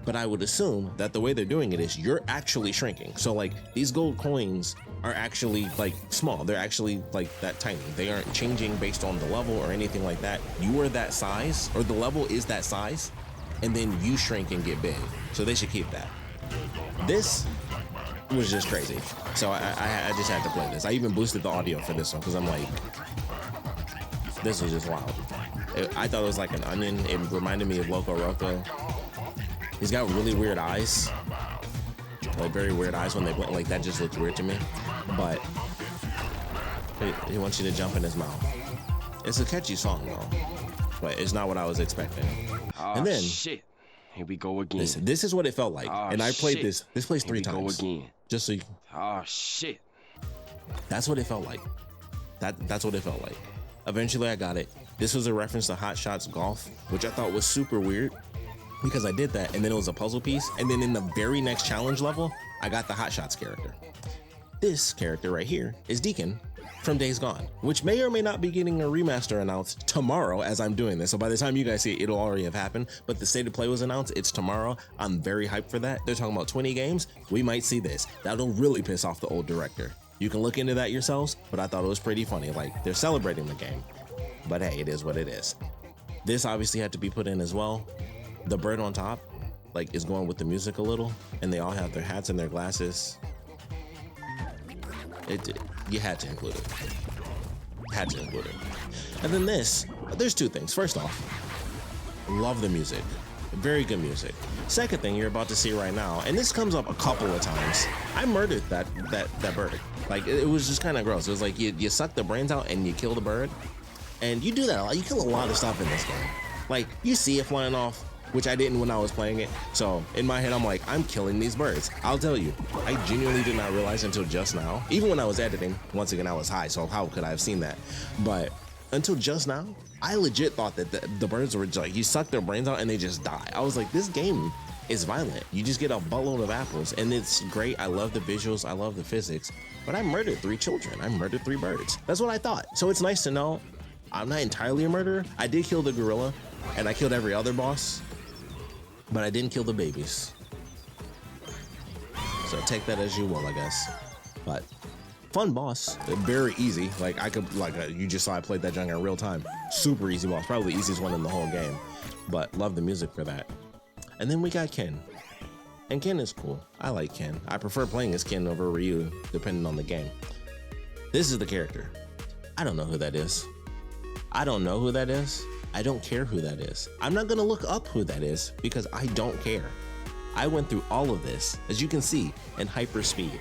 but I would assume that the way they're doing it is you're actually shrinking. So like these gold coins are actually like small. They're actually like that tiny. They aren't changing based on the level or anything like that. You are that size, or the level is that size, and then you shrink and get big. So they should keep that. This was just crazy. So I just had to play this. I even boosted the audio for this one because I'm like, this was just wild. I thought it was like an onion. It reminded me of Loco Roco. He's got really weird eyes, like very weird eyes when they blink. Like that just looks weird to me. But he wants you to jump in his mouth. It's a catchy song though, but it's not what I was expecting. Oh, and then shit. Here we go again. This is what it felt like. Oh, and I played shit. this place 3 times. Here we go again. Just so you, Oh shit. that's what it felt like. That's what it felt like. Eventually I got it. This was a reference to Hot Shots Golf, which I thought was super weird because I did that, and then it was a puzzle piece, and then in the very next challenge level, I got the Hot Shots character. This character right here is Deacon from Days Gone, which may or may not be getting a remaster announced tomorrow as I'm doing this. So by the time you guys see it, it'll already have happened, but the state of play was announced. It's tomorrow. I'm very hyped for that. They're talking about 20 games. We might see this. That'll really piss off the old director. You can look into that yourselves, but I thought it was pretty funny. Like, they're celebrating the game, but hey, it is what it is. This obviously had to be put in as well. The bird on top, like, is going with the music a little, and they all have their hats and their glasses. You had to include it. Had to include it. And then there's 2 things. First off, love the music. Very good music. Second thing you're about to see right now, and this comes up a couple of times, I murdered that bird. Like, it was just kind of gross. It was like you suck the brains out and you kill the bird. And you do that a lot. You kill a lot of stuff in this game. Like, you see it flying off, which I didn't when I was playing it. So in my head, I'm like, I'm killing these birds. I'll tell you, I genuinely did not realize until just now, even when I was editing, once again, I was high, so how could I have seen that? But until just now, I legit thought that the birds were like, you suck their brains out and they just die. I was like, this game is violent. You just get a buttload of apples and it's great. I love the visuals. I love the physics, but I murdered 3 children. I murdered 3 birds. That's what I thought. So it's nice to know I'm not entirely a murderer. I did kill the gorilla and I killed every other boss, but I didn't kill the babies. So take that as you will, I guess. But fun boss, very easy. Like I could, you just saw I played that junk in real time. Super easy boss, probably the easiest one in the whole game. But love the music for that. And then we got Ken. And Ken is cool. I like Ken. I prefer playing as Ken over Ryu, depending on the game. This is the character. I don't know who that is. I don't know who that is. I don't care who that is. I'm not gonna look up who that is because I don't care. I went through all of this, as you can see, in hyper speed.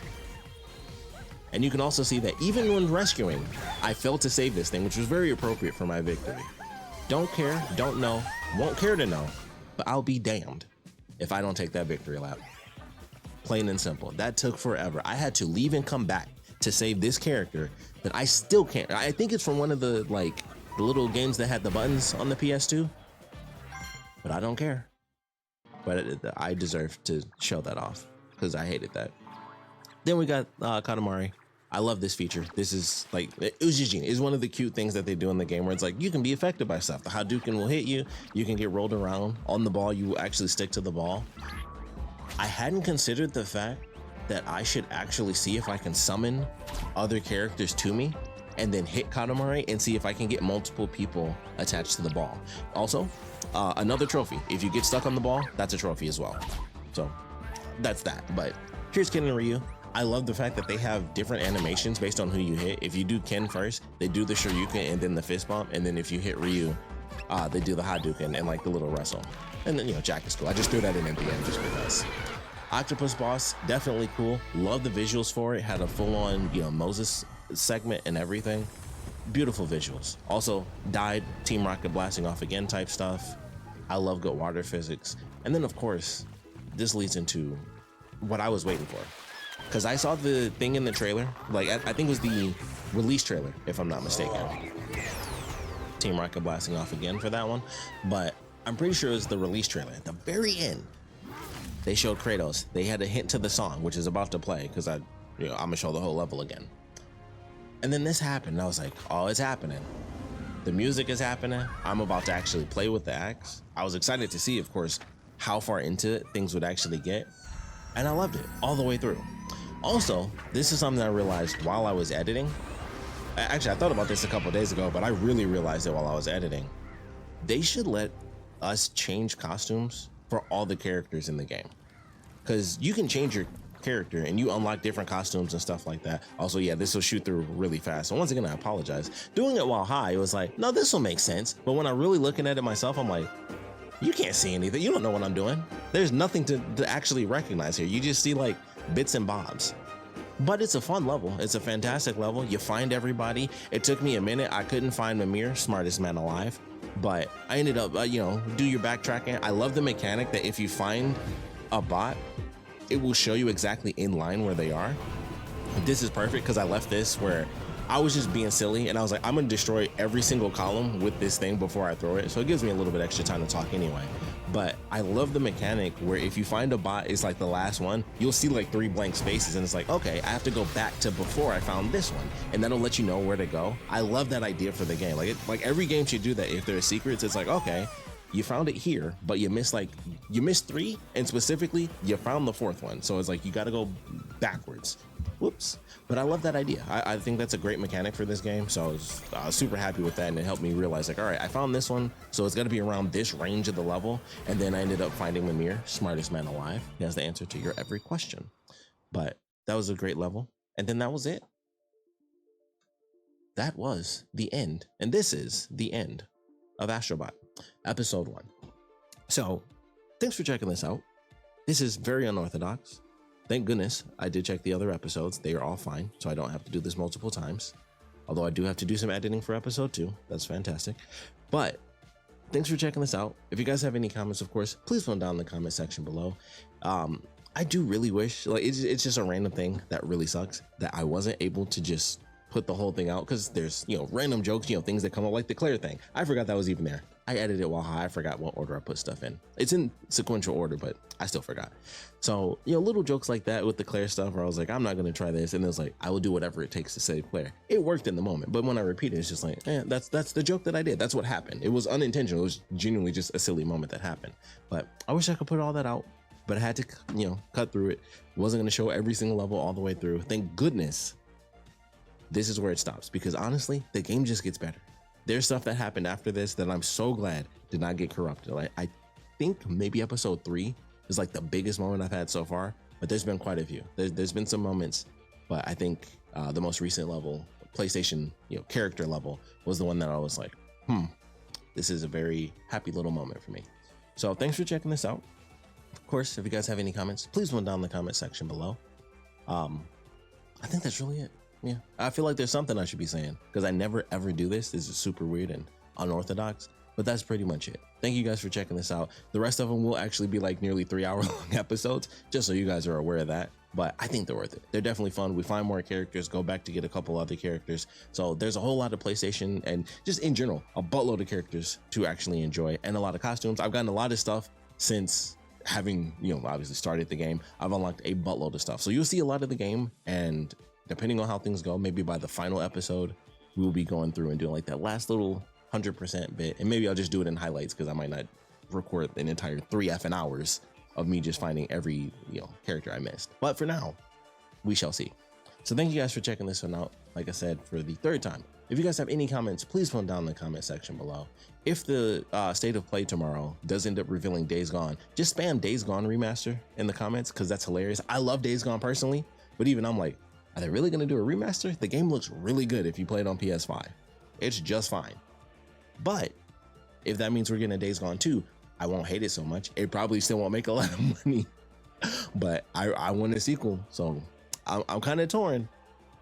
And you can also see that even when rescuing, I failed to save this thing, which was very appropriate for my victory. Don't care, don't know, won't care to know, but I'll be damned if I don't take that victory lap. Plain and simple. That took forever. I had to leave and come back to save this character that I still can't. I think it's from one of the little games that had the buttons on the PS2, but I don't care. But I deserve to show that off because I hated that. Then we got Katamari. I love this feature. This is like, Ujijin is one of the cute things that they do in the game where it's like, you can be affected by stuff. The Hadouken will hit you. You can get rolled around on the ball. You will actually stick to the ball. I hadn't considered the fact that I should actually see if I can summon other characters to me and then hit Katamari and see if I can get multiple people attached to the ball. Also, another trophy. If you get stuck on the ball, that's a trophy as well. So that's that. But here's Ken and Ryu. I love the fact that they have different animations based on who you hit. If you do Ken first, they do the Shoryuken and then the fist bump. And then if you hit Ryu, they do the Hadouken and like the little wrestle. And then, Jack is cool. I just threw that in at the end just because. Octopus boss, definitely cool. Love the visuals for it. Had a full-on, Moses segment and everything. Beautiful visuals. Also, died, Team Rocket blasting off again type stuff. I love good water physics. And then, of course, this leads into what I was waiting for. Because I saw the thing in the trailer, I think it was the release trailer, if I'm not mistaken. Team Rocket blasting off again for that one. But I'm pretty sure it was the release trailer. At the very end, they showed Kratos. They had a hint to the song, which is about to play, because I'm going to show the whole level again. And then this happened, and I was like, oh, it's happening. The music is happening. I'm about to actually play with the axe. I was excited to see, of course, how far into it things would actually get. And I loved it all the way through. Also, this is something I realized while I was editing. Actually, I thought about this a couple days ago, but I really realized it while I was editing. They should let us change costumes for all the characters in the game. Because you can change your character and you unlock different costumes and stuff like that. Also, yeah, this will shoot through really fast. And once again, I apologize. Doing it while high, it was like, no, this will make sense. But when I'm really looking at it myself, I'm like, you can't see anything. You don't know what I'm doing. There's nothing to actually recognize here. You just see bits and bobs. But it's a fun level. It's a fantastic level. You find everybody. It took me a minute. I couldn't find Mimir, smartest man alive. But I ended up, do your backtracking. I love the mechanic that if you find a bot, it will show you exactly in line where they are. This is perfect because I left this where I was just being silly and I was like, I'm gonna destroy every single column with this thing before I throw it. So it gives me a little bit extra time to talk anyway. But I love the mechanic where if you find a bot is the last one, you'll see 3 blank spaces and it's like, okay, I have to go back to before I found this one. And that'll let you know where to go. I love that idea for the game. Every game should do that. If there are secrets, it's like, okay, you found it here, but you missed 3, and specifically you found the 4th one. So it's like, you gotta go backwards. Whoops. But I love that idea. I think that's a great mechanic for this game. So I was super happy with that. And it helped me realize all right, I found this one. So it's got to be around this range of the level. And then I ended up finding Mimir, smartest man alive. He has the answer to your every question. But that was a great level. And then that was it. That was the end. And this is the end of Astrobot, episode 1. So thanks for checking this out. This is very unorthodox. Thank goodness I did check the other episodes. They are all fine, so I don't have to do this multiple times. although I do have to do some editing for episode 2. That's fantastic. But thanks for checking this out. If you guys have any comments, of course, please put them down in the comment section below. I do really wish, like, it's just a random thing that really sucks that I wasn't able to just put the whole thing out, because there's, you know, random jokes, you know, things that come up, like the Claire thing. I forgot that was even there. I edited it while high. I forgot what order I put stuff in. It's in sequential order, but I still forgot. So, you know, little jokes like that with the Claire stuff where I was like, I'm not going to try this. And it was like, I will do whatever it takes to save Claire. It worked in the moment, but when I repeat it, it's just like, that's the joke that I did. That's what happened. It was unintentional. It was genuinely just a silly moment that happened. But I wish I could put all that out, but I had to, you know, cut through it. Wasn't going to show every single level all the way through. Thank goodness this is where it stops, because honestly, the game just gets better. There's stuff that happened after this that I'm so glad did not get corrupted. Like, I think maybe episode 3 is like the biggest moment I've had so far, but there's been quite a few. There's been some moments, but I think the most recent level, PlayStation, you know, character level, was the one that I was like, this is a very happy little moment for me. So thanks for checking this out. Of course, if you guys have any comments, please put them down in the comment section below. I think that's really it. Yeah, I feel like there's something I should be saying, because I never ever do this. This is super weird and unorthodox, but that's pretty much it. Thank you guys for checking this out. The rest of them will actually be like nearly 3-hour-long episodes, just so you guys are aware of that. But I think they're worth it. They're definitely fun. We find more characters, go back to get a couple other characters. So there's a whole lot of PlayStation and just in general, a buttload of characters to actually enjoy, and a lot of costumes. I've gotten a lot of stuff since having, you know, obviously started the game. I've unlocked a buttload of stuff. So you'll see a lot of the game, and depending on how things go, maybe by the final episode, we will be going through and doing like that last little 100% bit. And maybe I'll just do it in highlights, because I might not record an entire 3 effing hours of me just finding every, you know, character I missed. But for now, we shall see. So thank you guys for checking this one out. Like I said, for the 3rd time. If you guys have any comments, please put them down in the comment section below. If the state of play tomorrow does end up revealing Days Gone, just spam Days Gone remaster in the comments, because that's hilarious. I love Days Gone personally, but even I'm like, are they really going to do a remaster? The game looks really good if you play it on PS5. It's just fine. But if that means we're getting a Days Gone 2, I won't hate it so much. It probably still won't make a lot of money, but I want a sequel. So I'm kind of torn.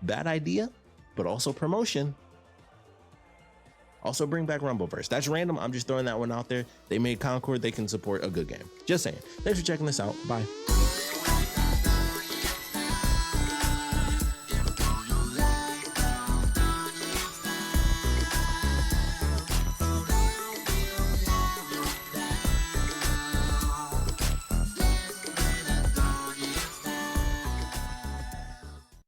Bad idea, but also promotion. Also bring back Rumbleverse. That's random. I'm just throwing that one out there. They made Concord. They can support a good game. Just saying. Thanks for checking this out. Bye.